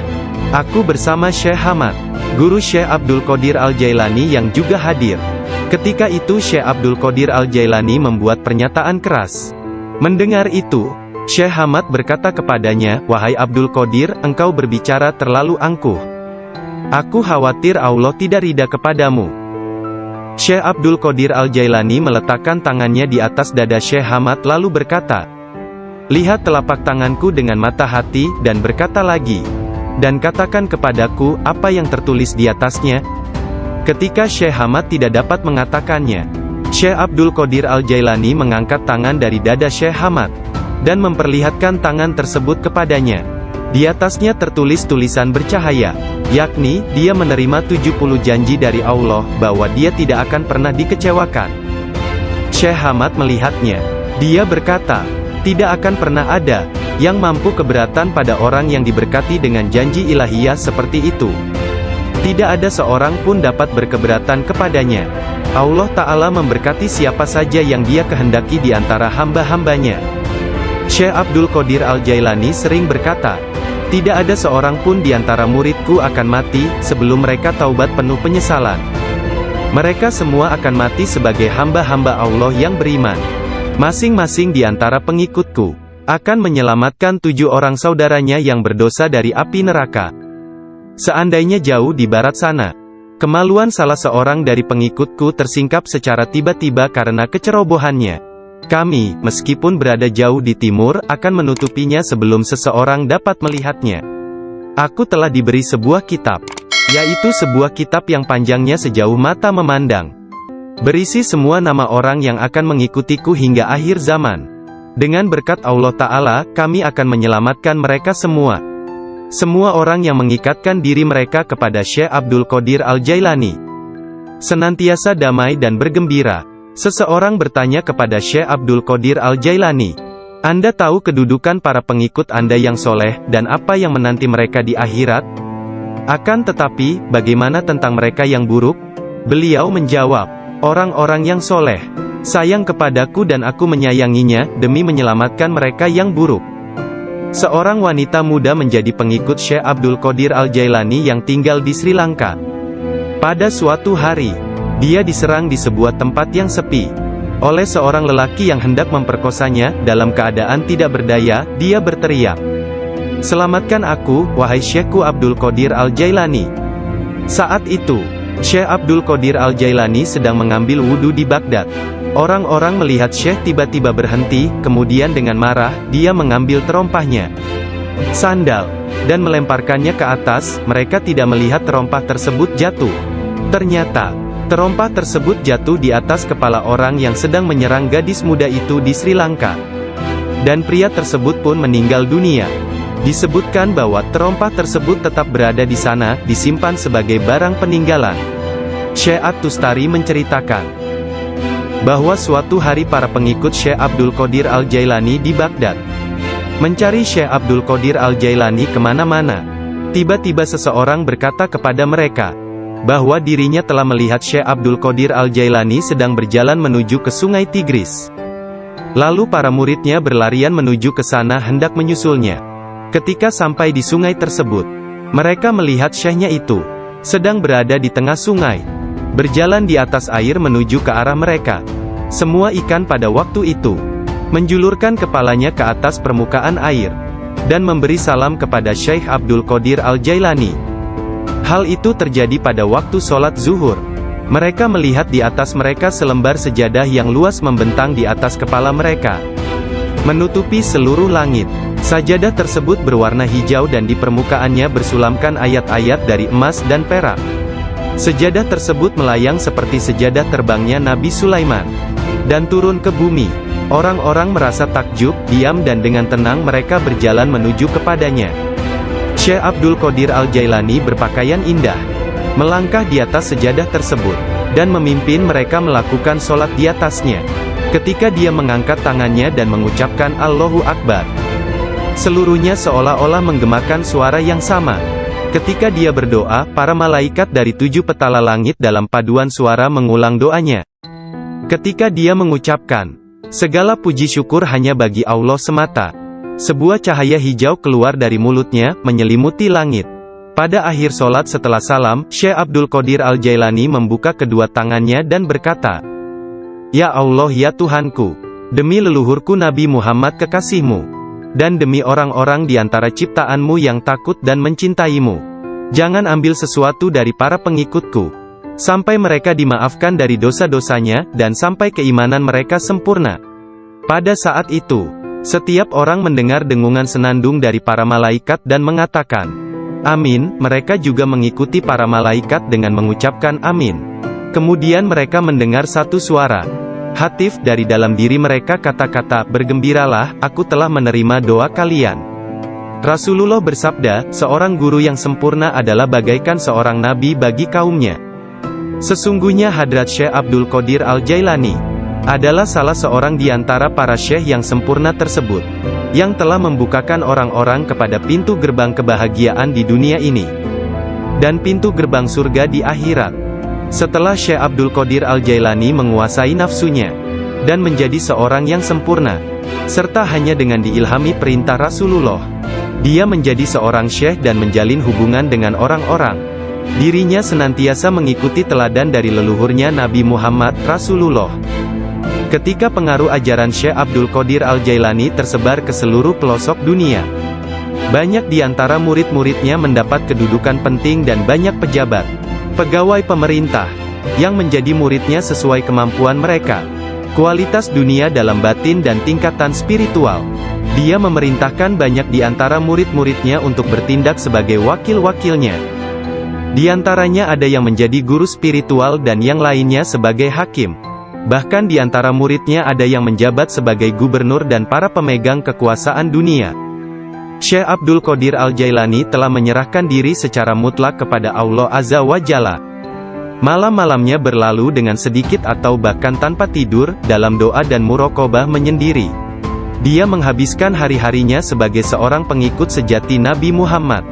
Speaker 1: aku bersama Syekh Hamad, guru Syekh Abdul Qadir Al-Jailani yang juga hadir. Ketika itu Syekh Abdul Qadir Al-Jailani membuat pernyataan keras. Mendengar itu, Syekh Hamad berkata kepadanya, wahai Abdul Qadir, engkau berbicara terlalu angkuh. Aku khawatir Allah tidak ridha kepadamu. Syekh Abdul Qadir Al-Jailani meletakkan tangannya di atas dada Syekh Hamad lalu berkata, lihat telapak tanganku dengan mata hati, dan berkata lagi, dan katakan kepadaku, apa yang tertulis di atasnya? Ketika Syekh Hamad tidak dapat mengatakannya, Syekh Abdul Qadir Al-Jailani mengangkat tangan dari dada Syekh Hamad, dan memperlihatkan tangan tersebut kepadanya. Di atasnya tertulis tulisan bercahaya, yakni, dia menerima 70 janji dari Allah, bahwa dia tidak akan pernah dikecewakan. Syekh Hamad melihatnya. Dia berkata, tidak akan pernah ada yang mampu keberatan pada orang yang diberkati dengan janji ilahiyah seperti itu. Tidak ada seorang pun dapat berkeberatan kepadanya. Allah Ta'ala memberkati siapa saja yang dia kehendaki di antara hamba-hambanya. Syekh Abdul Qadir Al-Jailani sering berkata, tidak ada seorang pun di antara muridku akan mati, sebelum mereka taubat penuh penyesalan. Mereka semua akan mati sebagai hamba-hamba Allah yang beriman. Masing-masing di antara pengikutku akan menyelamatkan 7 orang saudaranya yang berdosa dari api neraka. Seandainya jauh di barat sana, kemaluan salah seorang dari pengikutku tersingkap secara tiba-tiba karena kecerobohannya, kami, meskipun berada jauh di timur, akan menutupinya sebelum seseorang dapat melihatnya. Aku telah diberi sebuah kitab, yaitu sebuah kitab yang panjangnya sejauh mata memandang, berisi semua nama orang yang akan mengikutiku hingga akhir zaman. Dengan berkat Allah Ta'ala, kami akan menyelamatkan mereka semua. Semua orang yang mengikatkan diri mereka kepada Syekh Abdul Qadir Al-Jailani senantiasa damai dan bergembira. Seseorang bertanya kepada Syekh Abdul Qadir Al-Jailani, Anda tahu kedudukan para pengikut Anda yang soleh, dan apa yang menanti mereka di akhirat? Akan tetapi, bagaimana tentang mereka yang buruk? Beliau menjawab, orang-orang yang soleh sayang kepadaku dan aku menyayanginya, demi menyelamatkan mereka yang buruk. Seorang wanita muda menjadi pengikut Syekh Abdul Qadir Al-Jailani yang tinggal di Sri Lanka. Pada suatu hari, dia diserang di sebuah tempat yang sepi oleh seorang lelaki yang hendak memperkosanya. Dalam keadaan tidak berdaya, dia berteriak, selamatkan aku, wahai Syekhku Abdul Qadir Al-Jailani. Saat itu, Syekh Abdul Qadir Al-Jailani sedang mengambil wudhu di Baghdad. Orang-orang melihat Syekh tiba-tiba berhenti, kemudian dengan marah, dia mengambil terompahnya, sandal, dan melemparkannya ke atas. Mereka tidak melihat terompah tersebut jatuh. Ternyata, terompah tersebut jatuh di atas kepala orang yang sedang menyerang gadis muda itu di Sri Lanka. Dan pria tersebut pun meninggal dunia. Disebutkan bahwa terompah tersebut tetap berada di sana, disimpan sebagai barang peninggalan. Syekh At-Tustari menceritakan bahwa suatu hari para pengikut Syekh Abdul Qadir Al-Jailani di Baghdad mencari Syekh Abdul Qadir Al-Jailani kemana-mana. Tiba-tiba seseorang berkata kepada mereka, bahwa dirinya telah melihat Syekh Abdul Qadir Al-Jailani sedang berjalan menuju ke sungai Tigris. Lalu para muridnya berlarian menuju ke sana hendak menyusulnya. Ketika sampai di sungai tersebut, mereka melihat syekhnya itu sedang berada di tengah sungai, berjalan di atas air menuju ke arah mereka. Semua ikan pada waktu itu menjulurkan kepalanya ke atas permukaan air, dan memberi salam kepada Syekh Abdul Qadir Al-Jailani. Hal itu terjadi pada waktu sholat zuhur. Mereka melihat di atas mereka selembar sejadah yang luas membentang di atas kepala mereka, menutupi seluruh langit. Sajadah tersebut berwarna hijau dan di permukaannya bersulamkan ayat-ayat dari emas dan perak. Sejadah tersebut melayang seperti sejadah terbangnya Nabi Sulaiman, dan turun ke bumi. Orang-orang merasa takjub, diam dan dengan tenang mereka berjalan menuju kepadanya. Syekh Abdul Qadir Al-Jailani berpakaian indah, melangkah di atas sejadah tersebut, dan memimpin mereka melakukan sholat di atasnya. Ketika dia mengangkat tangannya dan mengucapkan Allahu Akbar, seluruhnya seolah-olah menggemakan suara yang sama. Ketika dia berdoa, para malaikat dari 7 petala langit dalam paduan suara mengulang doanya. Ketika dia mengucapkan, segala puji syukur hanya bagi Allah semata, sebuah cahaya hijau keluar dari mulutnya, menyelimuti langit. Pada akhir sholat setelah salam, Syekh Abdul Qadir Al-Jailani membuka kedua tangannya dan berkata, Ya Allah ya Tuhanku, demi leluhurku Nabi Muhammad kekasihmu, dan demi orang-orang di antara ciptaanmu yang takut dan mencintaimu, jangan ambil sesuatu dari para pengikutku, sampai mereka dimaafkan dari dosa-dosanya, dan sampai keimanan mereka sempurna. Pada saat itu, setiap orang mendengar dengungan senandung dari para malaikat dan mengatakan, Amin. Mereka juga mengikuti para malaikat dengan mengucapkan Amin. Kemudian mereka mendengar satu suara hatif dari dalam diri mereka, kata-kata, bergembiralah, aku telah menerima doa kalian. Rasulullah bersabda, seorang guru yang sempurna adalah bagaikan seorang nabi bagi kaumnya. Sesungguhnya Hadrat Syekh Abdul Qadir Al-Jailani adalah salah seorang di antara para syekh yang sempurna tersebut, yang telah membukakan orang-orang kepada pintu gerbang kebahagiaan di dunia ini, dan pintu gerbang surga di akhirat. Setelah Syekh Abdul Qadir Al-Jailani menguasai nafsunya, dan menjadi seorang yang sempurna, serta hanya dengan diilhami perintah Rasulullah, dia menjadi seorang syekh dan menjalin hubungan dengan orang-orang. Dirinya senantiasa mengikuti teladan dari leluhurnya Nabi Muhammad Rasulullah. Ketika pengaruh ajaran Syekh Abdul Qadir Al-Jailani tersebar ke seluruh pelosok dunia, banyak di antara murid-muridnya mendapat kedudukan penting dan banyak pejabat, pegawai pemerintah, yang menjadi muridnya sesuai kemampuan mereka, kualitas dunia dalam batin dan tingkatan spiritual. Dia memerintahkan banyak di antara murid-muridnya untuk bertindak sebagai wakil-wakilnya. Di antaranya ada yang menjadi guru spiritual dan yang lainnya sebagai hakim. Bahkan di antara muridnya ada yang menjabat sebagai gubernur dan para pemegang kekuasaan dunia. Syekh Abdul Qadir Al-Jailani telah menyerahkan diri secara mutlak kepada Allah Azza wa Jalla. Malam-malamnya berlalu dengan sedikit atau bahkan tanpa tidur, dalam doa dan muraqabah menyendiri. Dia menghabiskan hari-harinya sebagai seorang pengikut sejati Nabi Muhammad,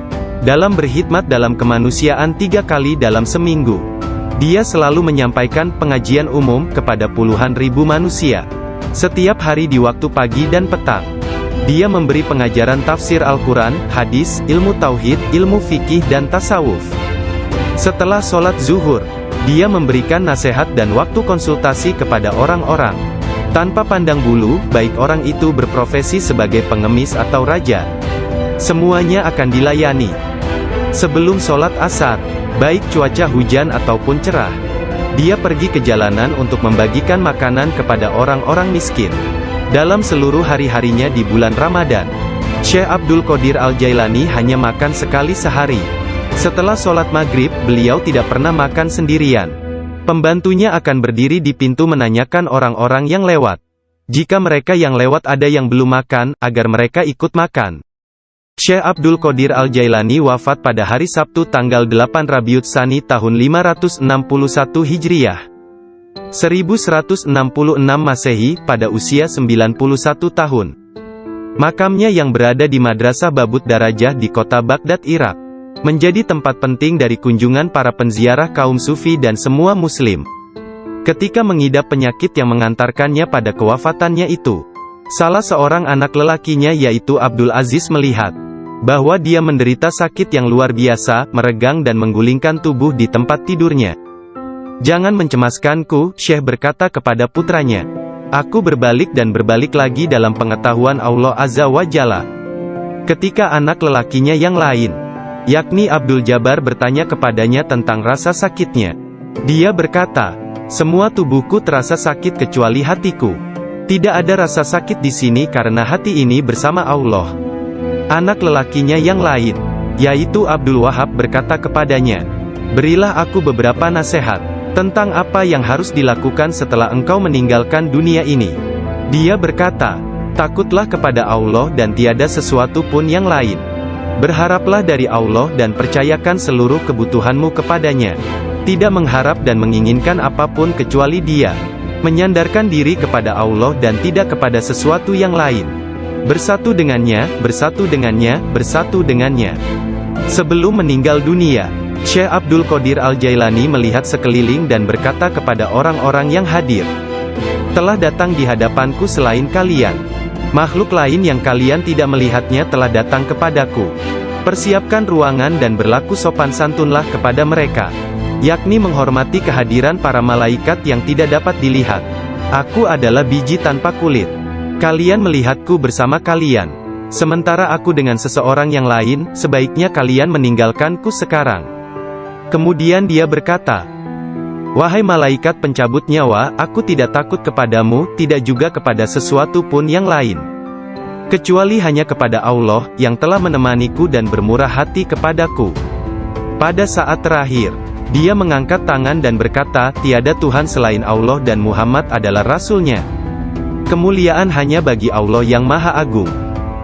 Speaker 1: dalam berkhidmat dalam kemanusiaan 3 kali dalam seminggu. Dia selalu menyampaikan pengajian umum kepada puluhan ribu manusia, setiap hari di waktu pagi dan petang. Dia memberi pengajaran tafsir Al-Quran, hadis, ilmu tauhid, ilmu fikih dan tasawuf. Setelah sholat zuhur, dia memberikan nasihat dan waktu konsultasi kepada orang-orang, tanpa pandang bulu, baik orang itu berprofesi sebagai pengemis atau raja. Semuanya akan dilayani. Sebelum sholat asar, baik cuaca hujan ataupun cerah, dia pergi ke jalanan untuk membagikan makanan kepada orang-orang miskin. Dalam seluruh hari-harinya di bulan Ramadan, Syekh Abdul Qadir Al-Jailani hanya makan sekali sehari. Setelah sholat maghrib, beliau tidak pernah makan sendirian. Pembantunya akan berdiri di pintu menanyakan orang-orang yang lewat. Jika mereka yang lewat ada yang belum makan, agar mereka ikut makan. Syekh Abdul Qadir Al-Jailani wafat pada hari Sabtu tanggal 8 Rabiul Tsani tahun 561 Hijriah. 1166 Masehi, pada usia 91 tahun. Makamnya yang berada di Madrasah Babut Darajah di kota Baghdad, Irak. menjadi tempat penting dari kunjungan para penziarah kaum sufi dan semua muslim. Ketika mengidap penyakit yang mengantarkannya pada kewafatannya itu, salah seorang anak lelakinya yaitu Abdul Aziz melihat bahwa dia menderita sakit yang luar biasa, meregang dan menggulingkan tubuh di tempat tidurnya. "Jangan mencemaskanku," Syekh berkata kepada putranya. "Aku berbalik dan berbalik lagi dalam pengetahuan Allah Azza wa Jalla." Ketika anak lelakinya yang lain, yakni Abdul Jabbar bertanya kepadanya tentang rasa sakitnya, dia berkata, "Semua tubuhku terasa sakit kecuali hatiku. Tidak ada rasa sakit di sini karena hati ini bersama Allah." Anak lelakinya yang lain, yaitu Abdul Wahab berkata kepadanya, "Berilah aku beberapa nasihat tentang apa yang harus dilakukan setelah engkau meninggalkan dunia ini." Dia berkata, "Takutlah kepada Allah dan tiada sesuatu pun yang lain. Berharaplah dari Allah dan percayakan seluruh kebutuhanmu kepadanya. Tidak mengharap dan menginginkan apapun kecuali Dia. Menyandarkan diri kepada Allah dan tidak kepada sesuatu yang lain. Bersatu dengannya, bersatu dengannya, bersatu dengannya." Sebelum meninggal dunia, Syekh Abdul Qadir Al-Jailani melihat sekeliling dan berkata kepada orang-orang yang hadir, "Telah datang di hadapanku selain kalian. Makhluk lain yang kalian tidak melihatnya telah datang kepadaku. Persiapkan ruangan dan berlaku sopan santunlah kepada mereka, yakni menghormati kehadiran para malaikat yang tidak dapat dilihat. Aku adalah biji tanpa kulit. Kalian melihatku bersama kalian. Sementara aku dengan seseorang yang lain, sebaiknya kalian meninggalkanku sekarang." Kemudian dia berkata, "Wahai malaikat pencabut nyawa, aku tidak takut kepadamu, tidak juga kepada sesuatu pun yang lain. Kecuali hanya kepada Allah, yang telah menemaniku dan bermurah hati kepadaku." Pada saat terakhir, dia mengangkat tangan dan berkata, "Tiada Tuhan selain Allah dan Muhammad adalah Rasul-Nya. Kemuliaan hanya bagi Allah yang Maha Agung,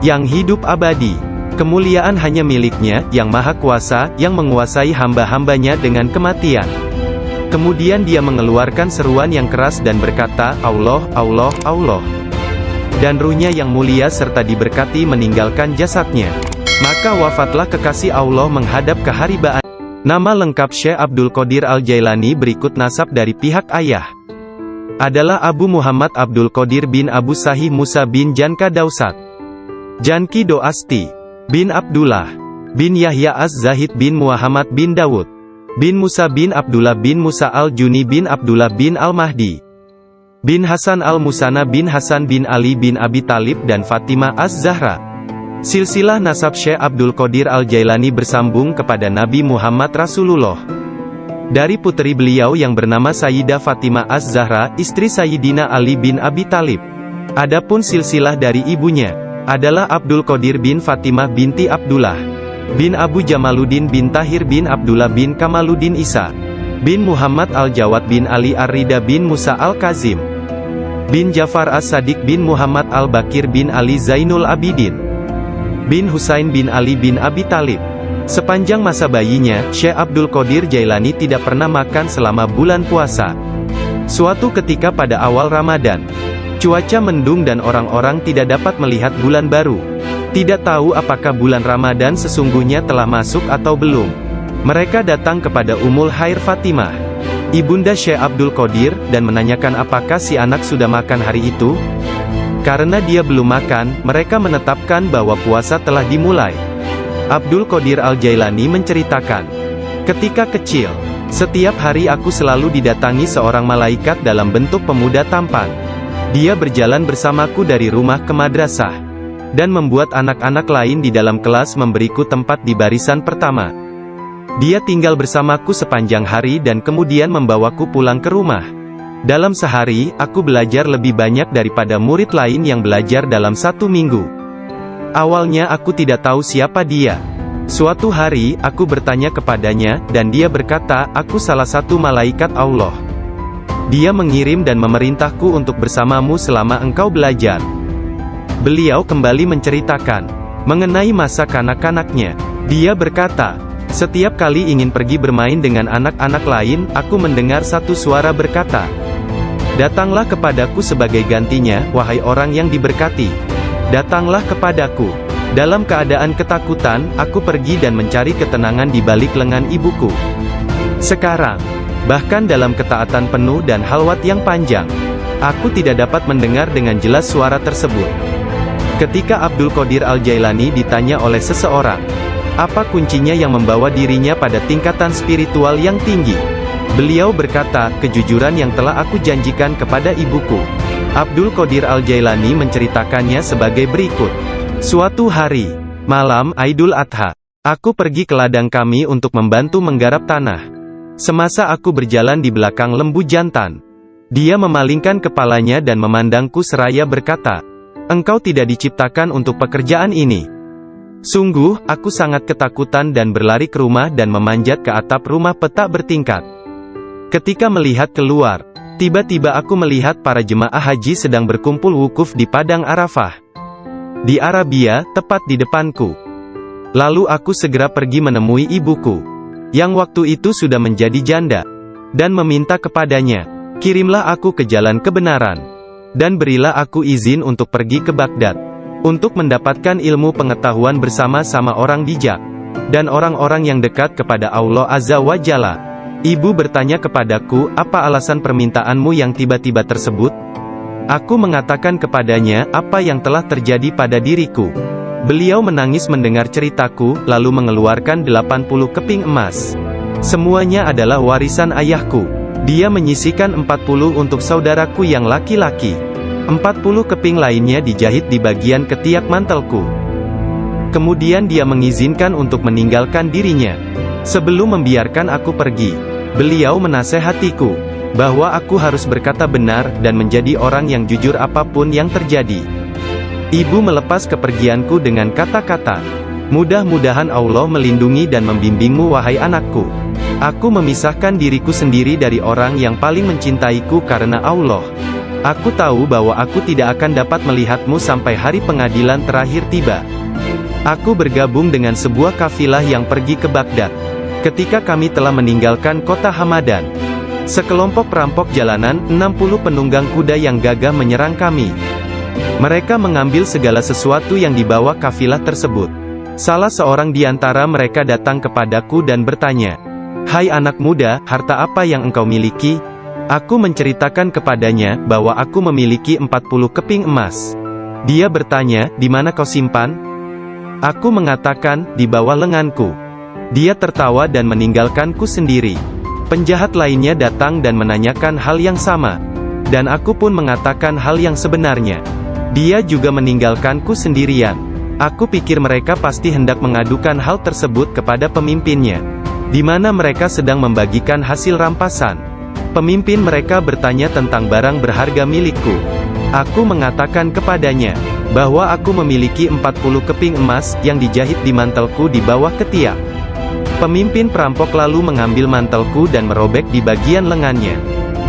Speaker 1: yang hidup abadi. Kemuliaan hanya milik-Nya, yang Maha Kuasa, yang menguasai hamba-hambanya dengan kematian." Kemudian dia mengeluarkan seruan yang keras dan berkata, "Allah, Allah, Allah." Dan ruhnya yang mulia serta diberkati meninggalkan jasadnya. Maka wafatlah kekasih Allah menghadap keharibaan. Nama lengkap Syekh Abdul Qadir Al-Jailani berikut nasab dari pihak ayah adalah Abu Muhammad Abdul Qadir bin Abu Sahih Musa bin Janka Dausat, Janki Doasti, bin Abdullah, bin Yahya Az-Zahid bin Muhammad bin Dawud, bin Musa bin Abdullah bin Musa Al-Juni bin Abdullah bin Al-Mahdi, bin Hasan Al-Musana bin Hasan bin Ali bin Abi Talib dan Fatimah Az-Zahra. Silsilah nasab Syekh Abdul Qadir Al-Jailani bersambung kepada Nabi Muhammad Rasulullah. Dari putri beliau yang bernama Sayyidah Fatimah Az-Zahra, istri Sayyidina Ali bin Abi Talib. Adapun silsilah dari ibunya adalah Abdul Qadir bin Fatimah binti Abdullah, bin Abu Jamaluddin bin Tahir bin Abdullah bin Kamaluddin Isa, bin Muhammad Al-Jawad bin Ali Ar-Rida bin Musa Al-Kazim, bin Jafar As-Sadiq bin Muhammad Al-Bakir bin Ali Zainul Abidin, bin Husain bin Ali bin Abi Talib. Sepanjang masa bayinya, Syekh Abdul Qadir Jailani tidak pernah makan selama bulan puasa. Suatu ketika pada awal Ramadan, cuaca mendung dan orang-orang tidak dapat melihat bulan baru. Tidak tahu apakah bulan Ramadan sesungguhnya telah masuk atau belum. Mereka datang kepada Ummul Khair Fatimah, ibunda Syekh Abdul Qadir, dan menanyakan apakah si anak sudah makan hari itu. Karena dia belum makan, mereka menetapkan bahwa puasa telah dimulai. Abdul Qadir Al-Jailani menceritakan, "Ketika kecil, setiap hari aku selalu didatangi seorang malaikat dalam bentuk pemuda tampan. Dia berjalan bersamaku dari rumah ke madrasah, dan membuat anak-anak lain di dalam kelas memberiku tempat di barisan pertama. Dia tinggal bersamaku sepanjang hari dan kemudian membawaku pulang ke rumah. Dalam sehari, aku belajar lebih banyak daripada murid lain yang belajar dalam 1 minggu. Awalnya aku tidak tahu siapa dia. Suatu hari, aku bertanya kepadanya, dan dia berkata, 'Aku salah satu malaikat Allah. Dia mengirim dan memerintahku untuk bersamamu selama engkau belajar.' Beliau kembali menceritakan mengenai masa kanak-kanaknya. Dia berkata, 'Setiap kali ingin pergi bermain dengan anak-anak lain, aku mendengar satu suara berkata, "Datanglah kepadaku sebagai gantinya, wahai orang yang diberkati. Datanglah kepadaku." Dalam keadaan ketakutan, aku pergi dan mencari ketenangan di balik lengan ibuku. Sekarang, bahkan dalam ketaatan penuh dan halwat yang panjang, aku tidak dapat mendengar dengan jelas suara tersebut. Ketika Abdul Qadir Al-Jailani ditanya oleh seseorang, apa kuncinya yang membawa dirinya pada tingkatan spiritual yang tinggi? Beliau berkata, kejujuran yang telah aku janjikan kepada ibuku. Abdul Qadir Al-Jailani menceritakannya sebagai berikut. Suatu hari, malam Aidul Adha, aku pergi ke ladang kami untuk membantu menggarap tanah. Semasa aku berjalan di belakang lembu jantan, dia memalingkan kepalanya dan memandangku seraya berkata, "Engkau tidak diciptakan untuk pekerjaan ini." Sungguh, aku sangat ketakutan dan berlari ke rumah dan memanjat ke atap rumah petak bertingkat. Ketika melihat keluar, tiba-tiba aku melihat para jemaah haji sedang berkumpul wukuf di Padang Arafah. Di Arabia, tepat di depanku. Lalu aku segera pergi menemui ibuku, yang waktu itu sudah menjadi janda, dan meminta kepadanya, kirimlah aku ke jalan kebenaran, dan berilah aku izin untuk pergi ke Baghdad, untuk mendapatkan ilmu pengetahuan bersama-sama orang bijak, dan orang-orang yang dekat kepada Allah Azza wa Jalla. Ibu bertanya kepadaku, apa alasan permintaanmu yang tiba-tiba tersebut? Aku mengatakan kepadanya apa yang telah terjadi pada diriku. Beliau menangis mendengar ceritaku, lalu mengeluarkan 80 keping emas. Semuanya adalah warisan ayahku. Dia menyisihkan 40 untuk saudaraku yang laki-laki. 40 keping lainnya dijahit di bagian ketiak mantelku. Kemudian dia mengizinkan untuk meninggalkan dirinya. Sebelum membiarkan aku pergi, beliau menasehatiku bahwa aku harus berkata benar dan menjadi orang yang jujur apapun yang terjadi. Ibu melepas kepergianku dengan kata-kata, mudah-mudahan Allah melindungi dan membimbingmu wahai anakku. Aku memisahkan diriku sendiri dari orang yang paling mencintaiku karena Allah. Aku tahu bahwa aku tidak akan dapat melihatmu sampai hari pengadilan terakhir tiba. Aku bergabung dengan sebuah kafilah yang pergi ke Baghdad. Ketika kami telah meninggalkan kota Hamadan, sekelompok perampok jalanan, 60 penunggang kuda yang gagah menyerang kami. Mereka mengambil segala sesuatu yang dibawa kafilah tersebut. Salah seorang di antara mereka datang kepadaku dan bertanya, "Hai anak muda, harta apa yang engkau miliki?" Aku menceritakan kepadanya bahwa aku memiliki 40 keping emas. Dia bertanya, "Di mana kau simpan?" Aku mengatakan, "Di bawah lenganku." Dia tertawa dan meninggalkanku sendiri. Penjahat lainnya datang dan menanyakan hal yang sama, dan aku pun mengatakan hal yang sebenarnya. Dia juga meninggalkanku sendirian. Aku pikir mereka pasti hendak mengadukan hal tersebut kepada pemimpinnya, di mana mereka sedang membagikan hasil rampasan. Pemimpin mereka bertanya tentang barang berharga milikku. Aku mengatakan kepadanya bahwa aku memiliki 40 keping emas yang dijahit di mantelku di bawah ketiak. Pemimpin perampok lalu mengambil mantelku dan merobek di bagian lengannya,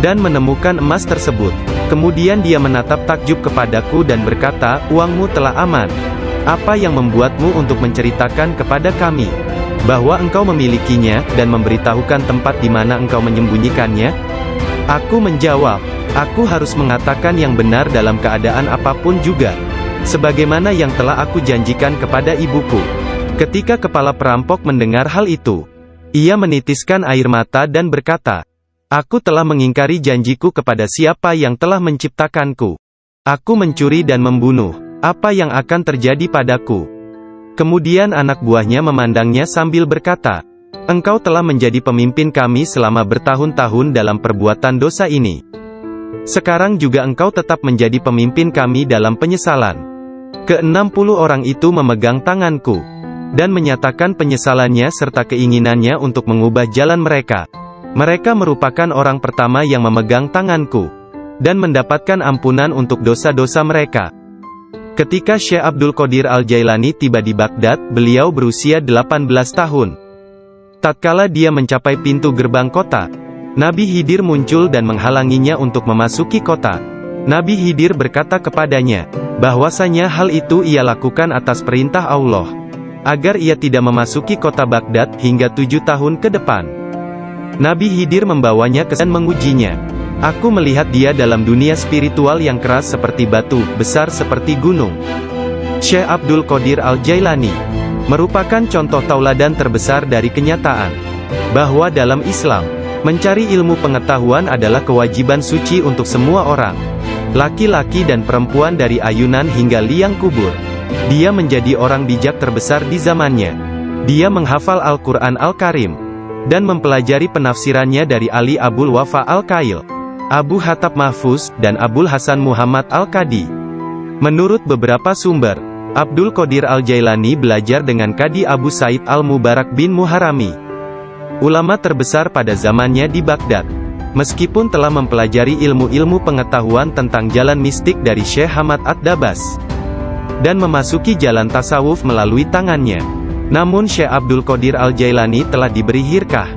Speaker 1: dan menemukan emas tersebut. Kemudian dia menatap takjub kepadaku dan berkata, "Uangmu telah aman. Apa yang membuatmu untuk menceritakan kepada kami bahwa engkau memilikinya, dan memberitahukan tempat di mana engkau menyembunyikannya?" Aku menjawab, "Aku harus mengatakan yang benar dalam keadaan apapun juga, sebagaimana yang telah aku janjikan kepada ibuku." Ketika kepala perampok mendengar hal itu, ia menitiskan air mata dan berkata, "Aku telah mengingkari janjiku kepada siapa yang telah menciptakanku. Aku mencuri dan membunuh. Apa yang akan terjadi padaku?" Kemudian anak buahnya memandangnya sambil berkata, "Engkau telah menjadi pemimpin kami selama bertahun-tahun dalam perbuatan dosa ini. Sekarang juga engkau tetap menjadi pemimpin kami dalam penyesalan." Ke-60 orang itu memegang tanganku dan menyatakan penyesalannya serta keinginannya untuk mengubah jalan mereka. Mereka merupakan orang pertama yang memegang tanganku dan mendapatkan ampunan untuk dosa-dosa mereka. Ketika Syekh Abdul Qadir Al-Jailani tiba di Baghdad, beliau berusia 18 tahun. Tatkala dia mencapai pintu gerbang kota, Nabi Khidir muncul dan menghalanginya untuk memasuki kota. Nabi Khidir berkata kepadanya, bahwasanya hal itu ia lakukan atas perintah Allah, agar ia tidak memasuki kota Baghdad hingga 7 tahun ke depan. Nabi Khidir membawanya ke dan mengujinya. Aku melihat dia dalam dunia spiritual yang keras seperti batu, besar seperti gunung. Syekh Abdul Qadir Al-Jailani merupakan contoh tauladan terbesar dari kenyataan bahwa dalam Islam, mencari ilmu pengetahuan adalah kewajiban suci untuk semua orang, laki-laki dan perempuan dari ayunan hingga liang kubur. Dia menjadi orang bijak terbesar di zamannya. Dia menghafal Al-Quran Al-Karim dan mempelajari penafsirannya dari Ali Abul Wafa Al-Kail, Abu Hatab Mahfuz, dan Abul Hasan Muhammad Al-Qadi. Menurut beberapa sumber, Abdul Qadir Al-Jailani belajar dengan Qadi Abu Said Al-Mubarak bin Muharrami, ulama terbesar pada zamannya di Baghdad. Meskipun telah mempelajari ilmu-ilmu pengetahuan tentang jalan mistik dari Syekh Hamad Ad-Dabas, dan memasuki jalan tasawuf melalui tangannya, namun Syekh Abdul Qadir Al-Jailani telah diberi hirkah,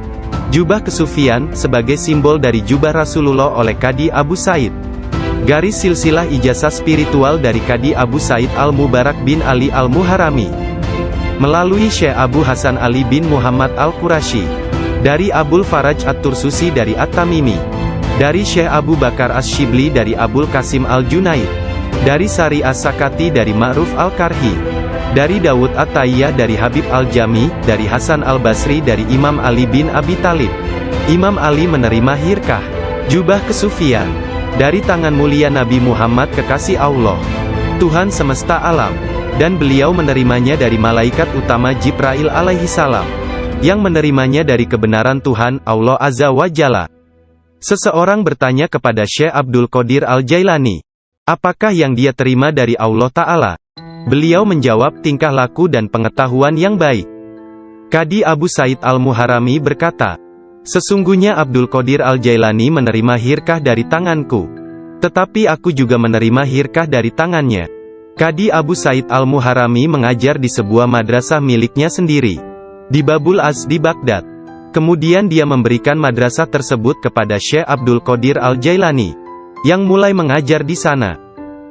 Speaker 1: jubah kesufian, sebagai simbol dari jubah Rasulullah oleh Qadi Abu Said. Garis silsilah ijazah spiritual dari Qadi Abu Said Al-Mubarak bin Ali Al-Muharrami, melalui Syekh Abu Hasan Ali bin Muhammad Al-Qurashi, dari Abul Faraj At-Tursusi dari At-Tamimi, dari Syekh Abu Bakar As-Shibli dari Abul Qasim Al-Junaid, dari Sari As-Sakati dari Ma'ruf Al-Karhi, dari Dawud At-Tayyah dari Habib Al-Jami, dari Hasan Al-Basri dari Imam Ali bin Abi Talib. Imam Ali menerima hirkah, jubah kesufian, dari tangan mulia Nabi Muhammad kekasih Allah, Tuhan semesta alam, dan beliau menerimanya dari malaikat utama Jibril alaihi salam, yang menerimanya dari kebenaran Tuhan, Allah Azza wa Jalla. Seseorang bertanya kepada Syekh Abdul Qadir Al-Jailani, apakah yang dia terima dari Allah Ta'ala? Beliau menjawab, tingkah laku dan pengetahuan yang baik. Qadi Abu Said Al-Muharrami berkata, sesungguhnya Abdul Qadir Al-Jailani menerima hirkah dari tanganku, tetapi aku juga menerima hirkah dari tangannya. Qadi Abu Said Al-Muharrami mengajar di sebuah madrasah miliknya sendiri, di Babul Az di Baghdad. Kemudian dia memberikan madrasah tersebut kepada Syekh Abdul Qadir Al-Jailani, yang mulai mengajar di sana.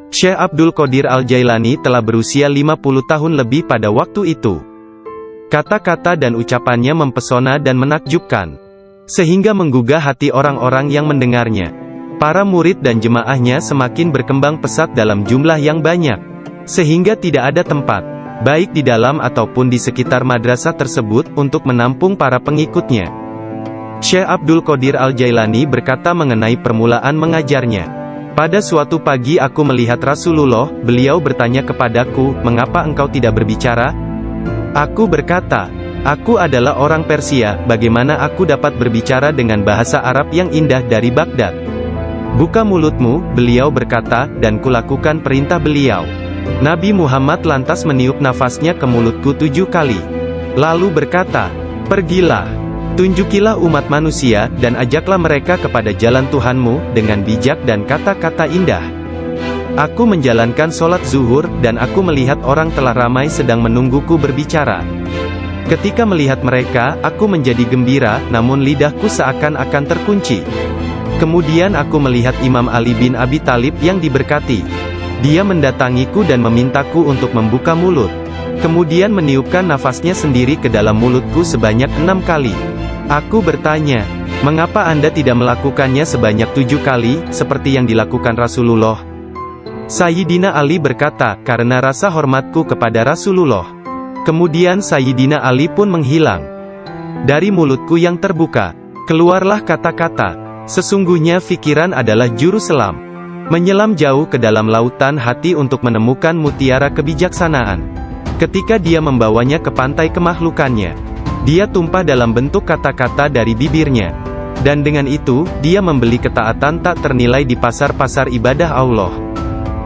Speaker 1: Syekh Abdul Qadir Al-Jailani telah berusia 50 tahun lebih pada waktu itu. Kata-kata dan ucapannya mempesona dan menakjubkan, sehingga menggugah hati orang-orang yang mendengarnya. Para murid dan jemaahnya semakin berkembang pesat dalam jumlah yang banyak, sehingga tidak ada tempat, baik di dalam ataupun di sekitar madrasah tersebut, untuk menampung para pengikutnya. Syekh Abdul Qadir Al-Jailani berkata mengenai permulaan mengajarnya, pada suatu pagi aku melihat Rasulullah, beliau bertanya kepadaku, mengapa engkau tidak berbicara? Aku berkata, aku adalah orang Persia, bagaimana aku dapat berbicara dengan bahasa Arab yang indah dari Baghdad? Buka mulutmu, beliau berkata, dan kulakukan perintah beliau. Nabi Muhammad lantas meniup nafasnya ke mulutku 7 kali. Lalu berkata, pergilah, tunjukilah umat manusia, dan ajaklah mereka kepada jalan Tuhanmu, dengan bijak dan kata-kata indah. Aku menjalankan sholat zuhur, dan aku melihat orang telah ramai sedang menungguku berbicara. Ketika melihat mereka, aku menjadi gembira, namun lidahku seakan-akan terkunci. Kemudian aku melihat Imam Ali bin Abi Talib yang diberkati. Dia mendatangiku dan memintaku untuk membuka mulut. Kemudian meniupkan nafasnya sendiri ke dalam mulutku sebanyak 6 kali. Aku bertanya, mengapa Anda tidak melakukannya sebanyak 7 kali, seperti yang dilakukan Rasulullah? Sayyidina Ali berkata, karena rasa hormatku kepada Rasulullah. Kemudian Sayyidina Ali pun menghilang. Dari mulutku yang terbuka, keluarlah kata-kata, sesungguhnya fikiran adalah juru selam, menyelam jauh ke dalam lautan hati untuk menemukan mutiara kebijaksanaan. Ketika dia membawanya ke pantai kemakhlukannya, dia tumpah dalam bentuk kata-kata dari bibirnya. Dan dengan itu, dia membeli ketaatan tak ternilai di pasar-pasar ibadah Allah.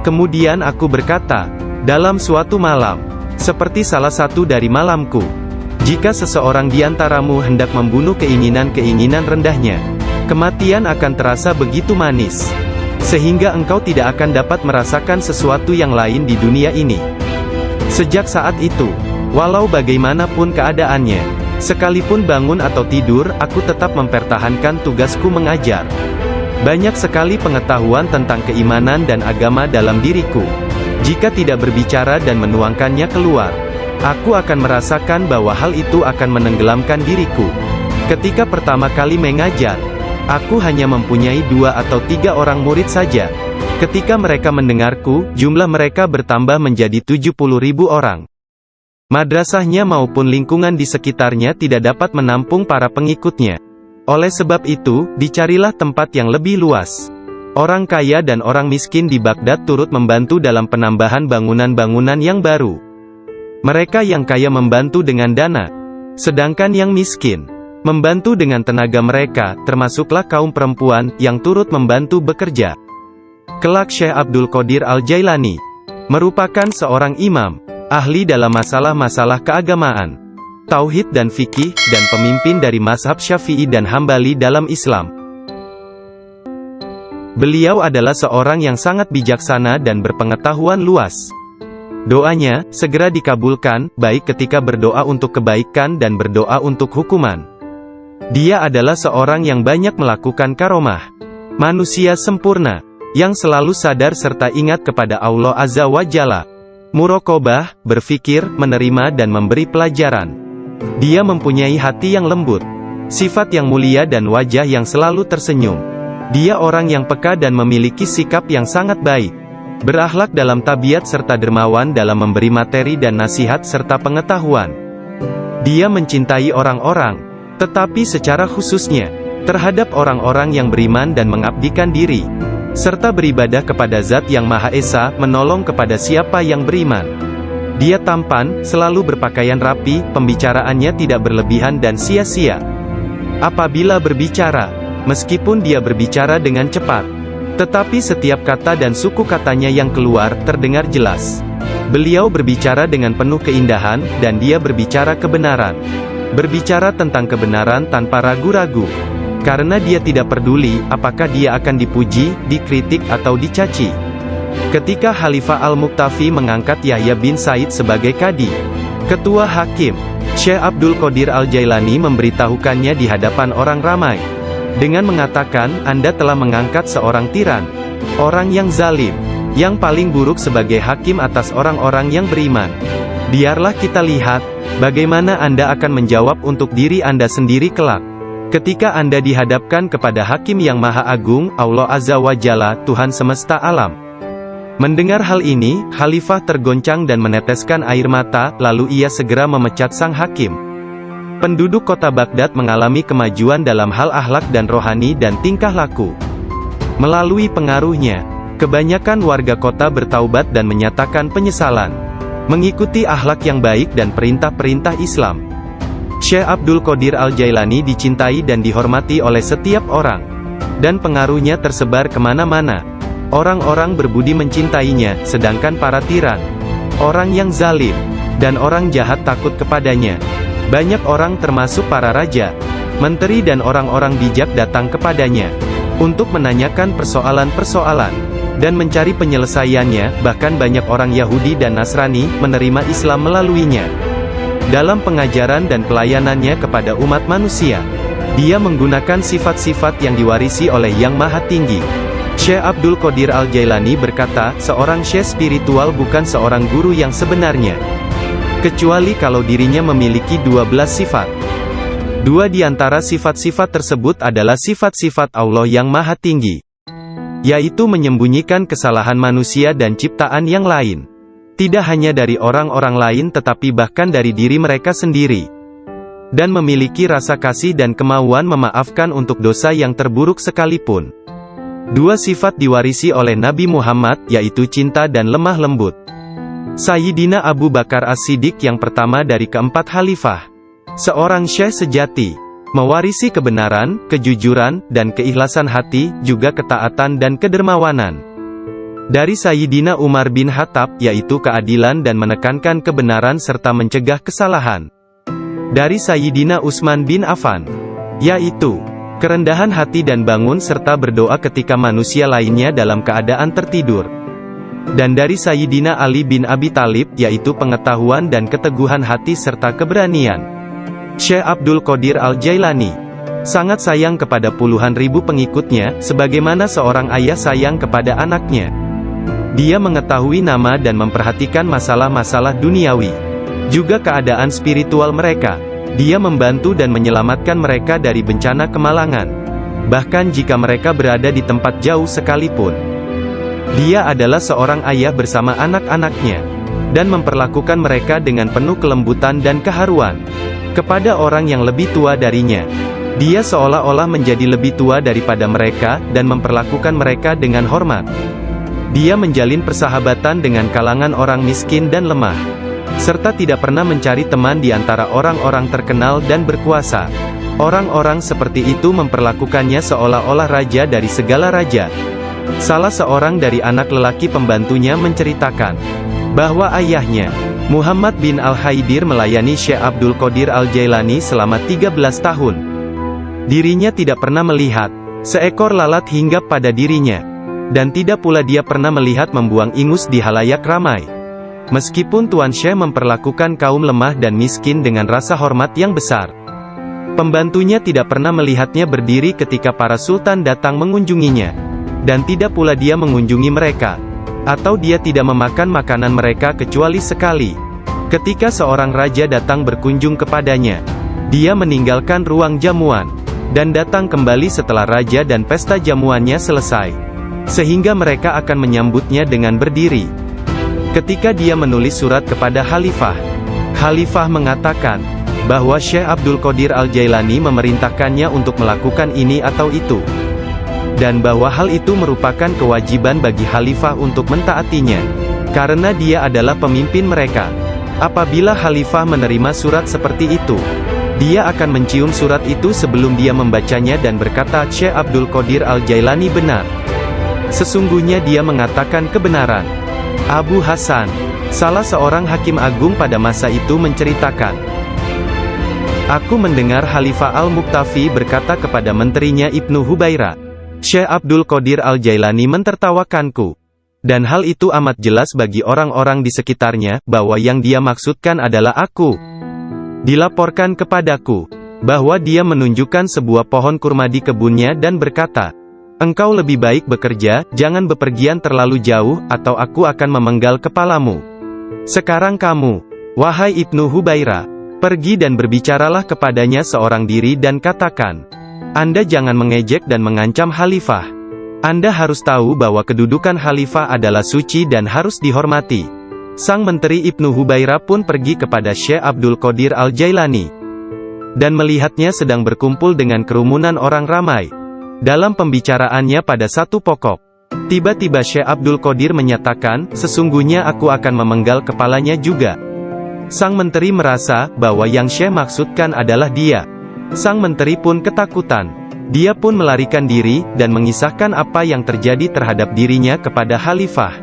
Speaker 1: Kemudian aku berkata, dalam suatu malam, seperti salah satu dari malamku, jika seseorang di antaramu hendak membunuh keinginan-keinginan rendahnya, kematian akan terasa begitu manis, sehingga engkau tidak akan dapat merasakan sesuatu yang lain di dunia ini. Sejak saat itu, walau bagaimanapun keadaannya, sekalipun bangun atau tidur, aku tetap mempertahankan tugasku mengajar. Banyak sekali pengetahuan tentang keimanan dan agama dalam diriku. Jika tidak berbicara dan menuangkannya keluar, aku akan merasakan bahwa hal itu akan menenggelamkan diriku. Ketika pertama kali mengajar, aku hanya mempunyai 2 atau 3 orang murid saja. Ketika mereka mendengarku, jumlah mereka bertambah menjadi 70.000 orang. Madrasahnya maupun lingkungan di sekitarnya tidak dapat menampung para pengikutnya. Oleh sebab itu, dicarilah tempat yang lebih luas. Orang kaya dan orang miskin di Baghdad turut membantu dalam penambahan bangunan-bangunan yang baru. Mereka yang kaya membantu dengan dana, sedangkan yang miskin membantu dengan tenaga mereka, termasuklah kaum perempuan yang turut membantu bekerja. Kelak Syekh Abdul Qadir Al-Jailani merupakan seorang imam, ahli dalam masalah-masalah keagamaan, tauhid dan fikih, dan pemimpin dari mazhab Syafi'i dan Hambali dalam Islam. Beliau adalah seorang yang sangat bijaksana dan berpengetahuan luas. Doanya segera dikabulkan, baik ketika berdoa untuk kebaikan dan berdoa untuk hukuman. Dia adalah seorang yang banyak melakukan karomah. Manusia sempurna, yang selalu sadar serta ingat kepada Allah Azza wa Jalla. Muraqabah, berfikir, menerima dan memberi pelajaran. Dia mempunyai hati yang lembut, sifat yang mulia dan wajah yang selalu tersenyum. Dia orang yang peka dan memiliki sikap yang sangat baik. Berakhlak dalam tabiat serta dermawan dalam memberi materi dan nasihat serta pengetahuan. Dia mencintai orang-orang, tetapi secara khususnya terhadap orang-orang yang beriman dan mengabdikan diri, serta beribadah kepada Zat yang Maha Esa, menolong kepada siapa yang beriman. Dia tampan, selalu berpakaian rapi, pembicaraannya tidak berlebihan dan sia-sia. Apabila berbicara, meskipun dia berbicara dengan cepat, tetapi setiap kata dan suku katanya yang keluar, terdengar jelas. Beliau berbicara dengan penuh keindahan, dan dia berbicara kebenaran. Berbicara tentang kebenaran tanpa ragu-ragu. Karena dia tidak peduli, apakah dia akan dipuji, dikritik atau dicaci. Ketika Khalifah Al-Muqtafi mengangkat Yahya bin Said sebagai Qadi, Ketua Hakim, Syekh Abdul Qadir Al-Jailani memberitahukannya di hadapan orang ramai, dengan mengatakan, Anda telah mengangkat seorang tiran, orang yang zalim, yang paling buruk sebagai hakim atas orang-orang yang beriman. Biarlah kita lihat, bagaimana Anda akan menjawab untuk diri Anda sendiri kelak. Ketika Anda dihadapkan kepada Hakim yang Maha Agung, Allah Azza wa Jalla, Tuhan semesta alam. Mendengar hal ini, Khalifah tergoncang dan meneteskan air mata, lalu ia segera memecat sang hakim. Penduduk kota Baghdad mengalami kemajuan dalam hal akhlak dan rohani dan tingkah laku. Melalui pengaruhnya, kebanyakan warga kota bertaubat dan menyatakan penyesalan, mengikuti akhlak yang baik dan perintah-perintah Islam. Syekh Abdul Qadir Al-Jailani dicintai dan dihormati oleh setiap orang, dan pengaruhnya tersebar kemana-mana. Orang-orang berbudi mencintainya, sedangkan para tiran, orang yang zalim, dan orang jahat takut kepadanya. Banyak orang termasuk para raja, menteri dan orang-orang bijak datang kepadanya, untuk menanyakan persoalan-persoalan, dan mencari penyelesaiannya. Bahkan banyak orang Yahudi dan Nasrani menerima Islam melaluinya. Dalam pengajaran dan pelayanannya kepada umat manusia, dia menggunakan sifat-sifat yang diwarisi oleh Yang Maha Tinggi. Syekh Abdul Qadir Al-Jailani berkata, seorang syekh spiritual bukan seorang guru yang sebenarnya, kecuali kalau dirinya memiliki 12 sifat. Dua di antara sifat-sifat tersebut adalah sifat-sifat Allah yang Maha Tinggi, yaitu menyembunyikan kesalahan manusia dan ciptaan yang lain. Tidak hanya dari orang-orang lain tetapi bahkan dari diri mereka sendiri. Dan memiliki rasa kasih dan kemauan memaafkan untuk dosa yang terburuk sekalipun. Dua sifat diwarisi oleh Nabi Muhammad, yaitu cinta dan lemah lembut. Sayyidina Abu Bakar As-Siddiq yang pertama dari keempat khalifah, seorang syekh sejati, mewarisi kebenaran, kejujuran, dan keikhlasan hati, juga ketaatan dan kedermawanan. Dari Sayyidina Umar bin Khattab, yaitu keadilan dan menekankan kebenaran serta mencegah kesalahan. Dari Sayyidina Utsman bin Affan, yaitu kerendahan hati dan bangun serta berdoa ketika manusia lainnya dalam keadaan tertidur. Dan dari Sayyidina Ali bin Abi Thalib, yaitu pengetahuan dan keteguhan hati serta keberanian. Syekh Abdul Qadir Al-Jailani sangat sayang kepada puluhan ribu pengikutnya, sebagaimana seorang ayah sayang kepada anaknya. Dia mengetahui nama dan memperhatikan masalah-masalah duniawi, juga keadaan spiritual mereka. Dia membantu dan menyelamatkan mereka dari bencana kemalangan, bahkan jika mereka berada di tempat jauh sekalipun. Dia adalah seorang ayah bersama anak-anaknya, dan memperlakukan mereka dengan penuh kelembutan dan keharuan. Kepada orang yang lebih tua darinya, dia seolah-olah menjadi lebih tua daripada mereka, dan memperlakukan mereka dengan hormat. Dia menjalin persahabatan dengan kalangan orang miskin dan lemah, serta tidak pernah mencari teman di antara orang-orang terkenal dan berkuasa. Orang-orang seperti itu memperlakukannya seolah-olah raja dari segala raja. Salah seorang dari anak lelaki pembantunya menceritakan bahwa ayahnya, Muhammad bin Al-Haidir, melayani Syekh Abdul Qadir Al-Jailani selama 13 tahun. Dirinya tidak pernah melihat seekor lalat hinggap pada dirinya, dan tidak pula dia pernah melihat membuang ingus di halayak ramai. Meskipun Tuan Syekh memperlakukan kaum lemah dan miskin dengan rasa hormat yang besar, pembantunya tidak pernah melihatnya berdiri ketika para sultan datang mengunjunginya, dan tidak pula dia mengunjungi mereka, atau dia tidak memakan makanan mereka kecuali sekali. Ketika seorang raja datang berkunjung kepadanya, dia meninggalkan ruang jamuan, dan datang kembali setelah raja dan pesta jamuannya selesai, sehingga mereka akan menyambutnya dengan berdiri. Ketika dia menulis surat kepada Khalifah, Khalifah mengatakan bahwa Syekh Abdul Qadir Al-Jailani memerintahkannya untuk melakukan ini atau itu, dan bahwa hal itu merupakan kewajiban bagi Khalifah untuk mentaatinya, karena dia adalah pemimpin mereka. Apabila Khalifah menerima surat seperti itu, dia akan mencium surat itu sebelum dia membacanya dan berkata, Syekh Abdul Qadir Al-Jailani benar. Sesungguhnya dia mengatakan kebenaran. Abu Hasan, salah seorang hakim agung pada masa itu, menceritakan, aku mendengar Khalifah Al-Muqtafi berkata kepada menterinya Ibnu Hubairah, Syekh Abdul Qadir Al-Jailani mentertawakanku. Dan hal itu amat jelas bagi orang-orang di sekitarnya, bahwa yang dia maksudkan adalah aku. Dilaporkan kepadaku, bahwa dia menunjukkan sebuah pohon kurma di kebunnya dan berkata, engkau lebih baik bekerja, jangan bepergian terlalu jauh, atau aku akan memenggal kepalamu. Sekarang kamu, wahai Ibnu Hubairah, pergi dan berbicaralah kepadanya seorang diri dan katakan, Anda jangan mengejek dan mengancam Khalifah. Anda harus tahu bahwa kedudukan Khalifah adalah suci dan harus dihormati. Sang menteri Ibnu Hubairah pun pergi kepada Syekh Abdul Qadir Al-Jailani, dan melihatnya sedang berkumpul dengan kerumunan orang ramai. Dalam pembicaraannya pada satu pokok, tiba-tiba Syekh Abdul Qadir menyatakan, sesungguhnya aku akan memenggal kepalanya juga. Sang menteri merasa bahwa yang Syekh maksudkan adalah dia. Sang menteri pun ketakutan. Dia pun melarikan diri, dan mengisahkan apa yang terjadi terhadap dirinya kepada Khalifah.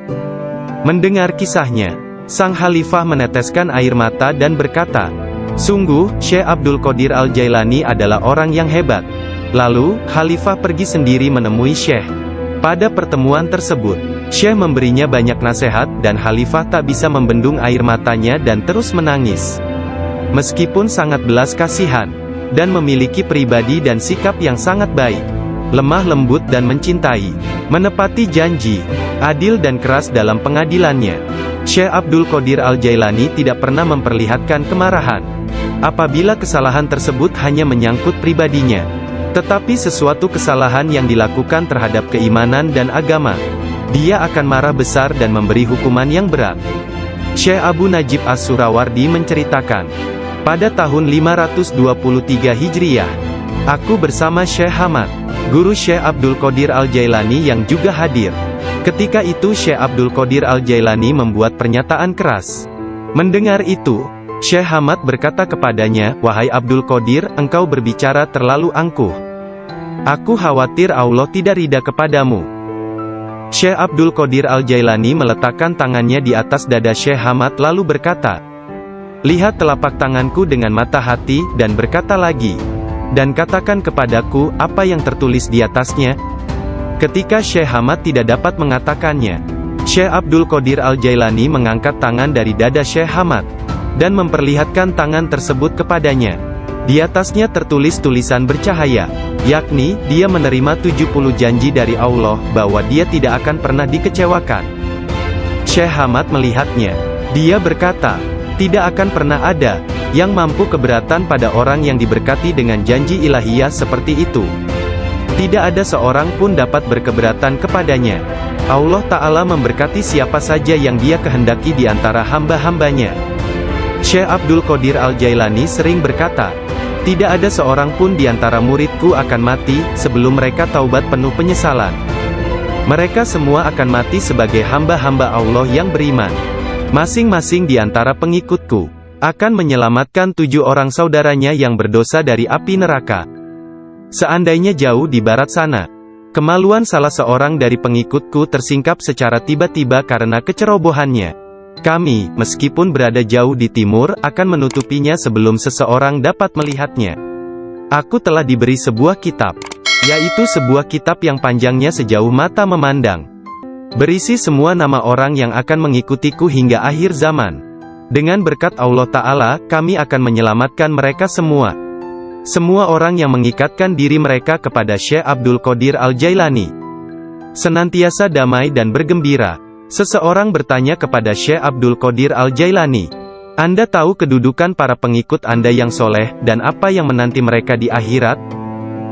Speaker 1: Mendengar kisahnya, sang Khalifah meneteskan air mata dan berkata, sungguh, Syekh Abdul Qadir Al-Jailani adalah orang yang hebat. Lalu, Khalifah pergi sendiri menemui Syekh. Pada pertemuan tersebut, Syekh memberinya banyak nasihat, dan Khalifah tak bisa membendung air matanya dan terus menangis. Meskipun sangat belas kasihan, dan memiliki pribadi dan sikap yang sangat baik, lemah lembut dan mencintai, menepati janji, adil dan keras dalam pengadilannya, Syekh Abdul Qadir Al-Jailani tidak pernah memperlihatkan kemarahan. Apabila kesalahan tersebut hanya menyangkut pribadinya, tetapi sesuatu kesalahan yang dilakukan terhadap keimanan dan agama, dia akan marah besar dan memberi hukuman yang berat. Syekh Abu Najib As-Surawardi menceritakan, pada tahun 523 Hijriyah, aku bersama Syekh Hamad, guru Syekh Abdul Qadir Al-Jailani yang juga hadir. Ketika itu Syekh Abdul Qadir Al-Jailani membuat pernyataan keras. Mendengar itu, Syekh Hamad berkata kepadanya, wahai Abdul Qadir, engkau berbicara terlalu angkuh. Aku khawatir Allah tidak ridha kepadamu. Syekh Abdul Qadir Al-Jailani meletakkan tangannya di atas dada Syekh Hamad lalu berkata, lihat telapak tanganku dengan mata hati, dan berkata lagi, dan katakan kepadaku, apa yang tertulis di atasnya? Ketika Syekh Hamad tidak dapat mengatakannya, Syekh Abdul Qadir Al-Jailani mengangkat tangan dari dada Syekh Hamad, dan memperlihatkan tangan tersebut kepadanya. Di atasnya tertulis tulisan bercahaya, yakni, dia menerima 70 janji dari Allah, bahwa dia tidak akan pernah dikecewakan. Syekh Hamad melihatnya. Dia berkata, tidak akan pernah ada yang mampu keberatan pada orang yang diberkati dengan janji ilahiyah seperti itu. Tidak ada seorang pun dapat berkeberatan kepadanya. Allah Ta'ala memberkati siapa saja yang Dia kehendaki di antara hamba-hambanya. Syekh Abdul Qadir Al-Jailani sering berkata, tidak ada seorang pun di antara muridku akan mati, sebelum mereka taubat penuh penyesalan. Mereka semua akan mati sebagai hamba-hamba Allah yang beriman. Masing-masing di antara pengikutku akan menyelamatkan 7 orang saudaranya yang berdosa dari api neraka. Seandainya jauh di barat sana, kemaluan salah seorang dari pengikutku tersingkap secara tiba-tiba karena kecerobohannya, kami, meskipun berada jauh di timur, akan menutupinya sebelum seseorang dapat melihatnya. Aku telah diberi sebuah kitab, yaitu sebuah kitab yang panjangnya sejauh mata memandang, berisi semua nama orang yang akan mengikutiku hingga akhir zaman. Dengan berkat Allah Ta'ala, kami akan menyelamatkan mereka semua. Semua orang yang mengikatkan diri mereka kepada Syekh Abdul Qadir Al-Jailani senantiasa damai dan bergembira. Seseorang bertanya kepada Syekh Abdul Qadir Al-Jailani, Anda tahu kedudukan para pengikut Anda yang soleh, dan apa yang menanti mereka di akhirat?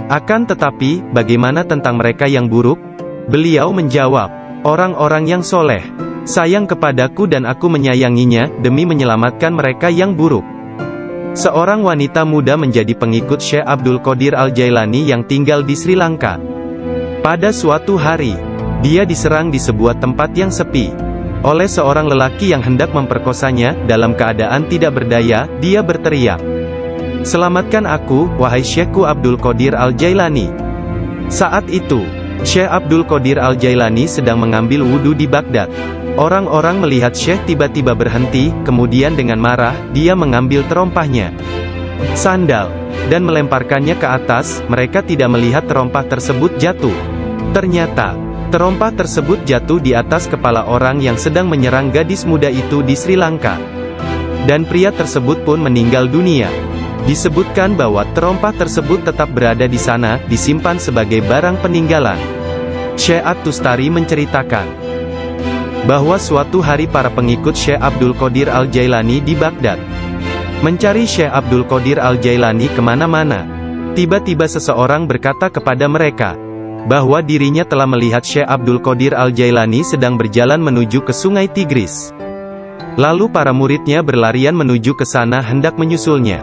Speaker 1: Akan tetapi, bagaimana tentang mereka yang buruk? Beliau menjawab, orang-orang yang soleh sayang kepadaku dan aku menyayanginya, demi menyelamatkan mereka yang buruk. Seorang wanita muda menjadi pengikut Syekh Abdul Qadir Al-Jailani yang tinggal di Sri Lanka. Pada suatu hari, dia diserang di sebuah tempat yang sepi oleh seorang lelaki yang hendak memperkosanya. Dalam keadaan tidak berdaya, dia berteriak, "Selamatkan aku, wahai Syekhku Abdul Qadir Al-Jailani." Saat itu, Syekh Abdul Qadir Al-Jailani sedang mengambil wudhu di Baghdad. Orang-orang melihat Syekh tiba-tiba berhenti, kemudian dengan marah, dia mengambil terompahnya, sandal, dan melemparkannya ke atas. Mereka tidak melihat terompah tersebut jatuh. Ternyata, terompah tersebut jatuh di atas kepala orang yang sedang menyerang gadis muda itu di Sri Lanka. Dan pria tersebut pun meninggal dunia. Disebutkan bahwa terompah tersebut tetap berada di sana, disimpan sebagai barang peninggalan. Syekh At-Tustari menceritakan bahwa suatu hari para pengikut Syekh Abdul Qadir Al-Jailani di Baghdad mencari Syekh Abdul Qadir Al-Jailani kemana-mana. Tiba-tiba seseorang berkata kepada mereka bahwa dirinya telah melihat Syekh Abdul Qadir Al-Jailani sedang berjalan menuju ke sungai Tigris. Lalu para muridnya berlarian menuju ke sana hendak menyusulnya.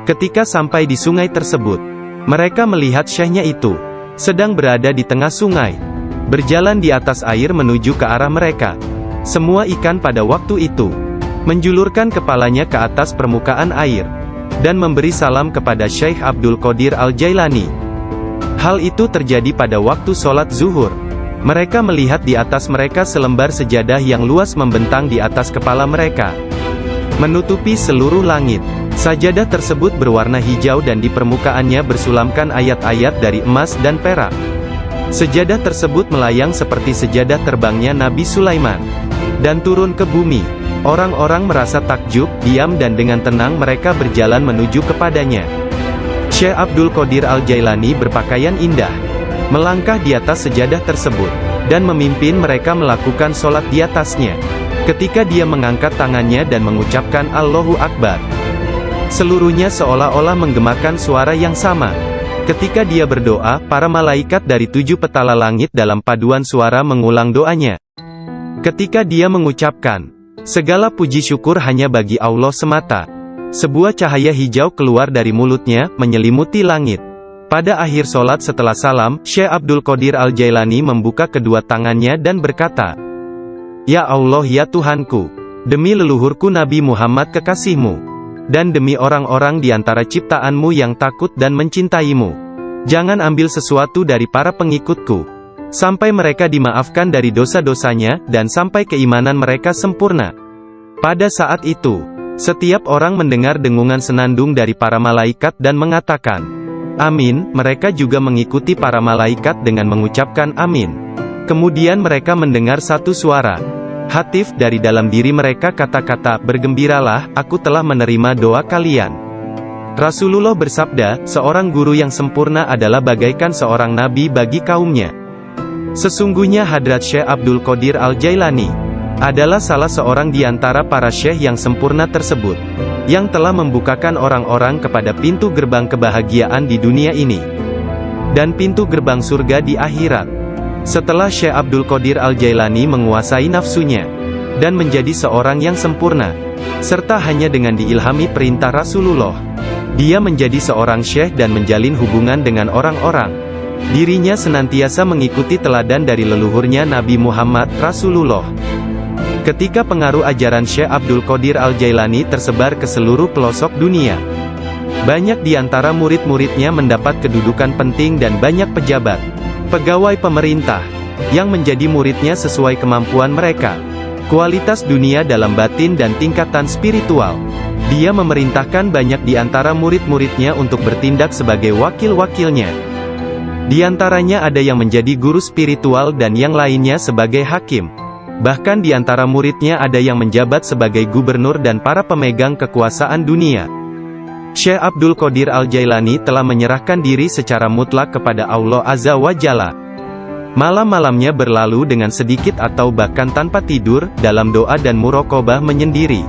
Speaker 1: Ketika sampai di sungai tersebut, mereka melihat syekhnya itu sedang berada di tengah sungai, berjalan di atas air menuju ke arah mereka. Semua ikan pada waktu itu menjulurkan kepalanya ke atas permukaan air dan memberi salam kepada Syekh Abdul Qadir Al-Jailani. Hal itu terjadi pada waktu sholat zuhur. Mereka melihat di atas mereka selembar sejadah yang luas membentang di atas kepala mereka, menutupi seluruh langit. Sajadah tersebut berwarna hijau dan di permukaannya bersulamkan ayat-ayat dari emas dan perak. Sejadah tersebut melayang seperti sejadah terbangnya Nabi Sulaiman dan turun ke bumi. Orang-orang merasa takjub, diam dan dengan tenang mereka berjalan menuju kepadanya. Syekh Abdul Qadir Al-Jailani berpakaian indah, melangkah di atas sejadah tersebut, dan memimpin mereka melakukan sholat di atasnya. Ketika dia mengangkat tangannya dan mengucapkan Allahu Akbar, seluruhnya seolah-olah menggemakan suara yang sama. Ketika dia berdoa, para malaikat dari 7 petala langit dalam paduan suara mengulang doanya. Ketika dia mengucapkan, segala puji syukur hanya bagi Allah semata, sebuah cahaya hijau keluar dari mulutnya, menyelimuti langit. Pada akhir sholat setelah salam, Syekh Abdul Qadir Al-Jailani membuka kedua tangannya dan berkata, "Ya Allah ya Tuhanku, demi leluhurku Nabi Muhammad kekasihmu, dan demi orang-orang di antara ciptaanmu yang takut dan mencintaimu, jangan ambil sesuatu dari para pengikutku, sampai mereka dimaafkan dari dosa-dosanya, dan sampai keimanan mereka sempurna." Pada saat itu, setiap orang mendengar dengungan senandung dari para malaikat dan mengatakan, "Amin." Mereka juga mengikuti para malaikat dengan mengucapkan amin. Kemudian mereka mendengar satu suara hatif dari dalam diri mereka, kata-kata, "Bergembiralah, aku telah menerima doa kalian." Rasulullah bersabda, "Seorang guru yang sempurna adalah bagaikan seorang nabi bagi kaumnya." Sesungguhnya Hadrat Syekh Abdul Qadir Al-Jailani adalah salah seorang di antara para syekh yang sempurna tersebut, yang telah membukakan orang-orang kepada pintu gerbang kebahagiaan di dunia ini, dan pintu gerbang surga di akhirat. Setelah Syekh Abdul Qadir Al-Jailani menguasai nafsunya, dan menjadi seorang yang sempurna, serta hanya dengan diilhami perintah Rasulullah, dia menjadi seorang syekh dan menjalin hubungan dengan orang-orang. Dirinya senantiasa mengikuti teladan dari leluhurnya Nabi Muhammad, Rasulullah. Ketika pengaruh ajaran Syekh Abdul Qadir Al-Jailani tersebar ke seluruh pelosok dunia, banyak di antara murid-muridnya mendapat kedudukan penting dan banyak pejabat, pegawai pemerintah, yang menjadi muridnya sesuai kemampuan mereka, kualitas dunia dalam batin dan tingkatan spiritual. Dia memerintahkan banyak di antara murid-muridnya untuk bertindak sebagai wakil-wakilnya. Di antaranya ada yang menjadi guru spiritual dan yang lainnya sebagai hakim. Bahkan di antara muridnya ada yang menjabat sebagai gubernur dan para pemegang kekuasaan dunia. Syekh Abdul Qadir Al-Jailani telah menyerahkan diri secara mutlak kepada Allah Azza wa Jalla. Malam-malamnya berlalu dengan sedikit atau bahkan tanpa tidur, dalam doa dan muraqabah menyendiri.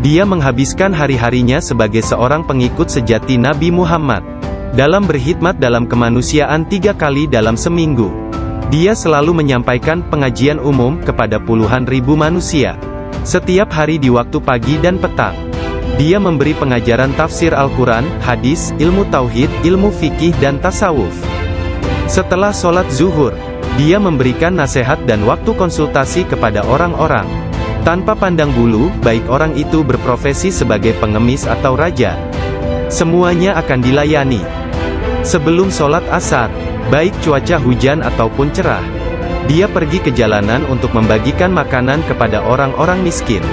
Speaker 1: Dia menghabiskan hari-harinya sebagai seorang pengikut sejati Nabi Muhammad, dalam berkhidmat dalam kemanusiaan 3 kali dalam seminggu. Dia selalu menyampaikan pengajian umum kepada puluhan ribu manusia, setiap hari di waktu pagi dan petang. Dia memberi pengajaran tafsir Al-Quran, hadis, ilmu tauhid, ilmu fikih dan tasawuf. Setelah sholat zuhur, dia memberikan nasihat dan waktu konsultasi kepada orang-orang, tanpa pandang bulu, baik orang itu berprofesi sebagai pengemis atau raja. Semuanya akan dilayani. Sebelum sholat asar, baik cuaca hujan ataupun cerah, dia pergi ke jalanan untuk membagikan makanan kepada orang-orang miskin.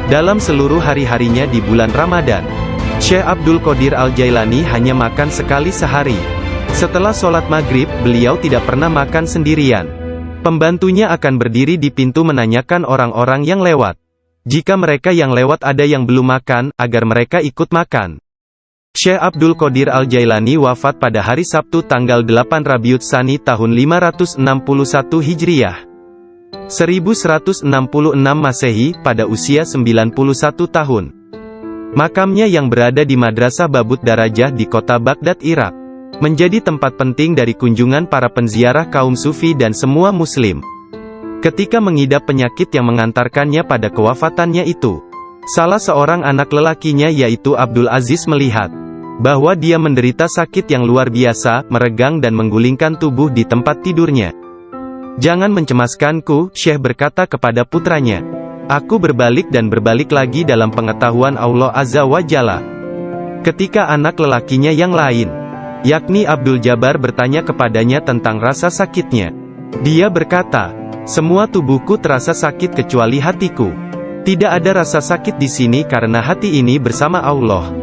Speaker 1: Dalam seluruh hari-harinya di bulan Ramadan, Syekh Abdul Qadir Al-Jailani hanya makan sekali sehari. Setelah sholat maghrib, beliau tidak pernah makan sendirian. Pembantunya akan berdiri di pintu menanyakan orang-orang yang lewat. Jika mereka yang lewat ada yang belum makan, agar mereka ikut makan. Syekh Abdul Qadir Al-Jailani wafat pada hari Sabtu tanggal 8 Rabiul Tsani tahun 561 Hijriah. 1166 Masehi, pada usia 91 tahun. Makamnya yang berada di Madrasah Babut Darajah di kota Baghdad, Irak, menjadi tempat penting dari kunjungan para penziarah kaum sufi dan semua muslim. Ketika mengidap penyakit yang mengantarkannya pada kewafatannya itu, salah seorang anak lelakinya yaitu Abdul Aziz melihat bahwa dia menderita sakit yang luar biasa, meregang dan menggulingkan tubuh di tempat tidurnya. "Jangan mencemaskanku," Syekh berkata kepada putranya. "Aku berbalik dan berbalik lagi dalam pengetahuan Allah Azza wa Jalla." Ketika anak lelakinya yang lain, yakni Abdul Jabbar, bertanya kepadanya tentang rasa sakitnya, dia berkata, "Semua tubuhku terasa sakit kecuali hatiku. Tidak ada rasa sakit di sini karena hati ini bersama Allah."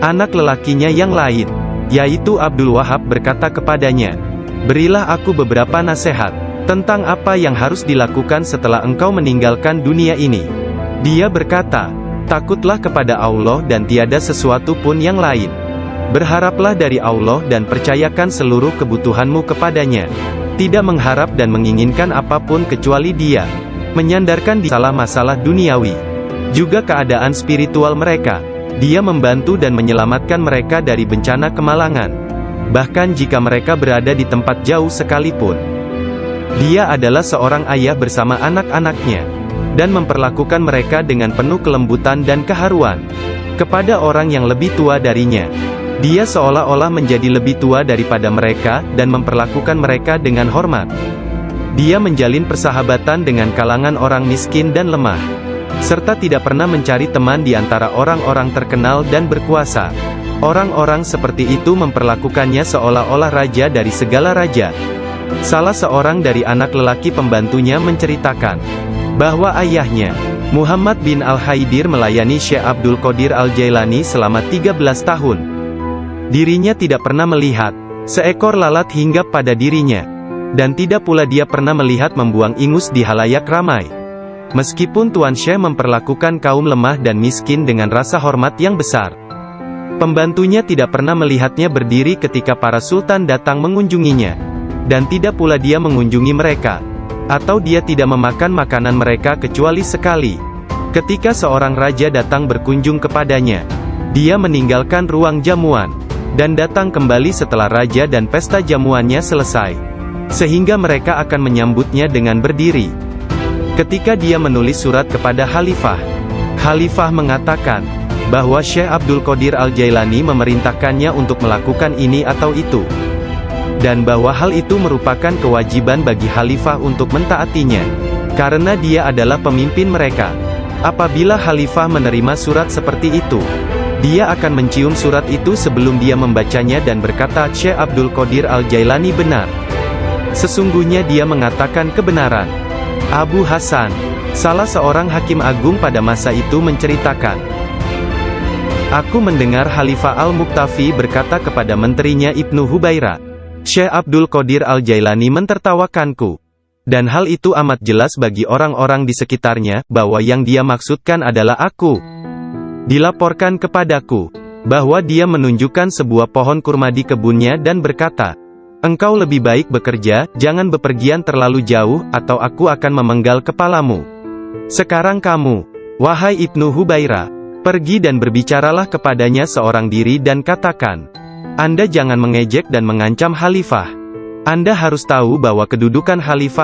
Speaker 1: Anak lelakinya yang lain, yaitu Abdul Wahab, berkata kepadanya, "Berilah aku beberapa nasihat tentang apa yang harus dilakukan setelah engkau meninggalkan dunia ini." Dia berkata, "Takutlah kepada Allah dan tiada sesuatu pun yang lain. Berharaplah dari Allah dan percayakan seluruh kebutuhanmu kepadanya. Tidak mengharap dan menginginkan apapun kecuali Dia. Menyandarkan di masalah duniawi, juga keadaan spiritual mereka. Dia membantu dan menyelamatkan mereka dari bencana kemalangan. Bahkan jika mereka berada di tempat jauh sekalipun. Dia adalah seorang ayah bersama anak-anaknya, dan memperlakukan mereka dengan penuh kelembutan dan keharuan. Kepada orang yang lebih tua darinya, dia seolah-olah menjadi lebih tua daripada mereka, dan memperlakukan mereka dengan hormat. Dia menjalin persahabatan dengan kalangan orang miskin dan lemah, serta tidak pernah mencari teman di antara orang-orang terkenal dan berkuasa. Orang-orang seperti itu memperlakukannya seolah-olah raja dari segala raja. Salah seorang dari anak lelaki pembantunya menceritakan bahwa ayahnya, Muhammad bin Al-Haidir, melayani Syekh Abdul Qadir Al-Jailani selama 13 tahun. Dirinya tidak pernah melihat seekor lalat hinggap pada dirinya, dan tidak pula dia pernah melihat membuang ingus di halayak ramai. Meskipun Tuan Syekh memperlakukan kaum lemah dan miskin dengan rasa hormat yang besar, pembantunya tidak pernah melihatnya berdiri ketika para sultan datang mengunjunginya, dan tidak pula dia mengunjungi mereka, atau dia tidak memakan makanan mereka kecuali sekali. Ketika seorang raja datang berkunjung kepadanya, dia meninggalkan ruang jamuan, dan datang kembali setelah raja dan pesta jamuannya selesai. sehingga mereka akan menyambutnya dengan berdiri. Ketika dia menulis surat kepada Khalifah, Khalifah mengatakan bahwa Syekh Abdul Qadir Al-Jailani memerintahkannya untuk melakukan ini atau itu, dan bahwa hal itu merupakan kewajiban bagi Khalifah untuk mentaatinya, karena dia adalah pemimpin mereka. Apabila Khalifah menerima surat seperti itu, dia akan mencium surat itu sebelum dia membacanya dan berkata, Syekh Abdul Qadir Al-Jailani benar. Sesungguhnya dia mengatakan kebenaran. Abu Hasan, salah seorang hakim agung pada masa itu menceritakan, aku mendengar Khalifah Al-Muqtafi berkata kepada menterinya Ibnu Hubaira, Syekh Abdul Qadir Al-Jailani mentertawakanku. Dan hal itu amat jelas bagi orang-orang di sekitarnya, bahwa yang dia maksudkan adalah aku. Dilaporkan kepadaku, bahwa dia menunjukkan sebuah pohon kurma di kebunnya dan berkata, engkau lebih baik bekerja, jangan bepergian terlalu jauh, atau aku akan memenggal kepalamu. Sekarang kamu, wahai Ibnu Hubaira, pergi dan berbicaralah kepadanya seorang diri dan katakan, Anda jangan mengejek dan mengancam Khalifah. Anda harus tahu bahwa kedudukan Khalifah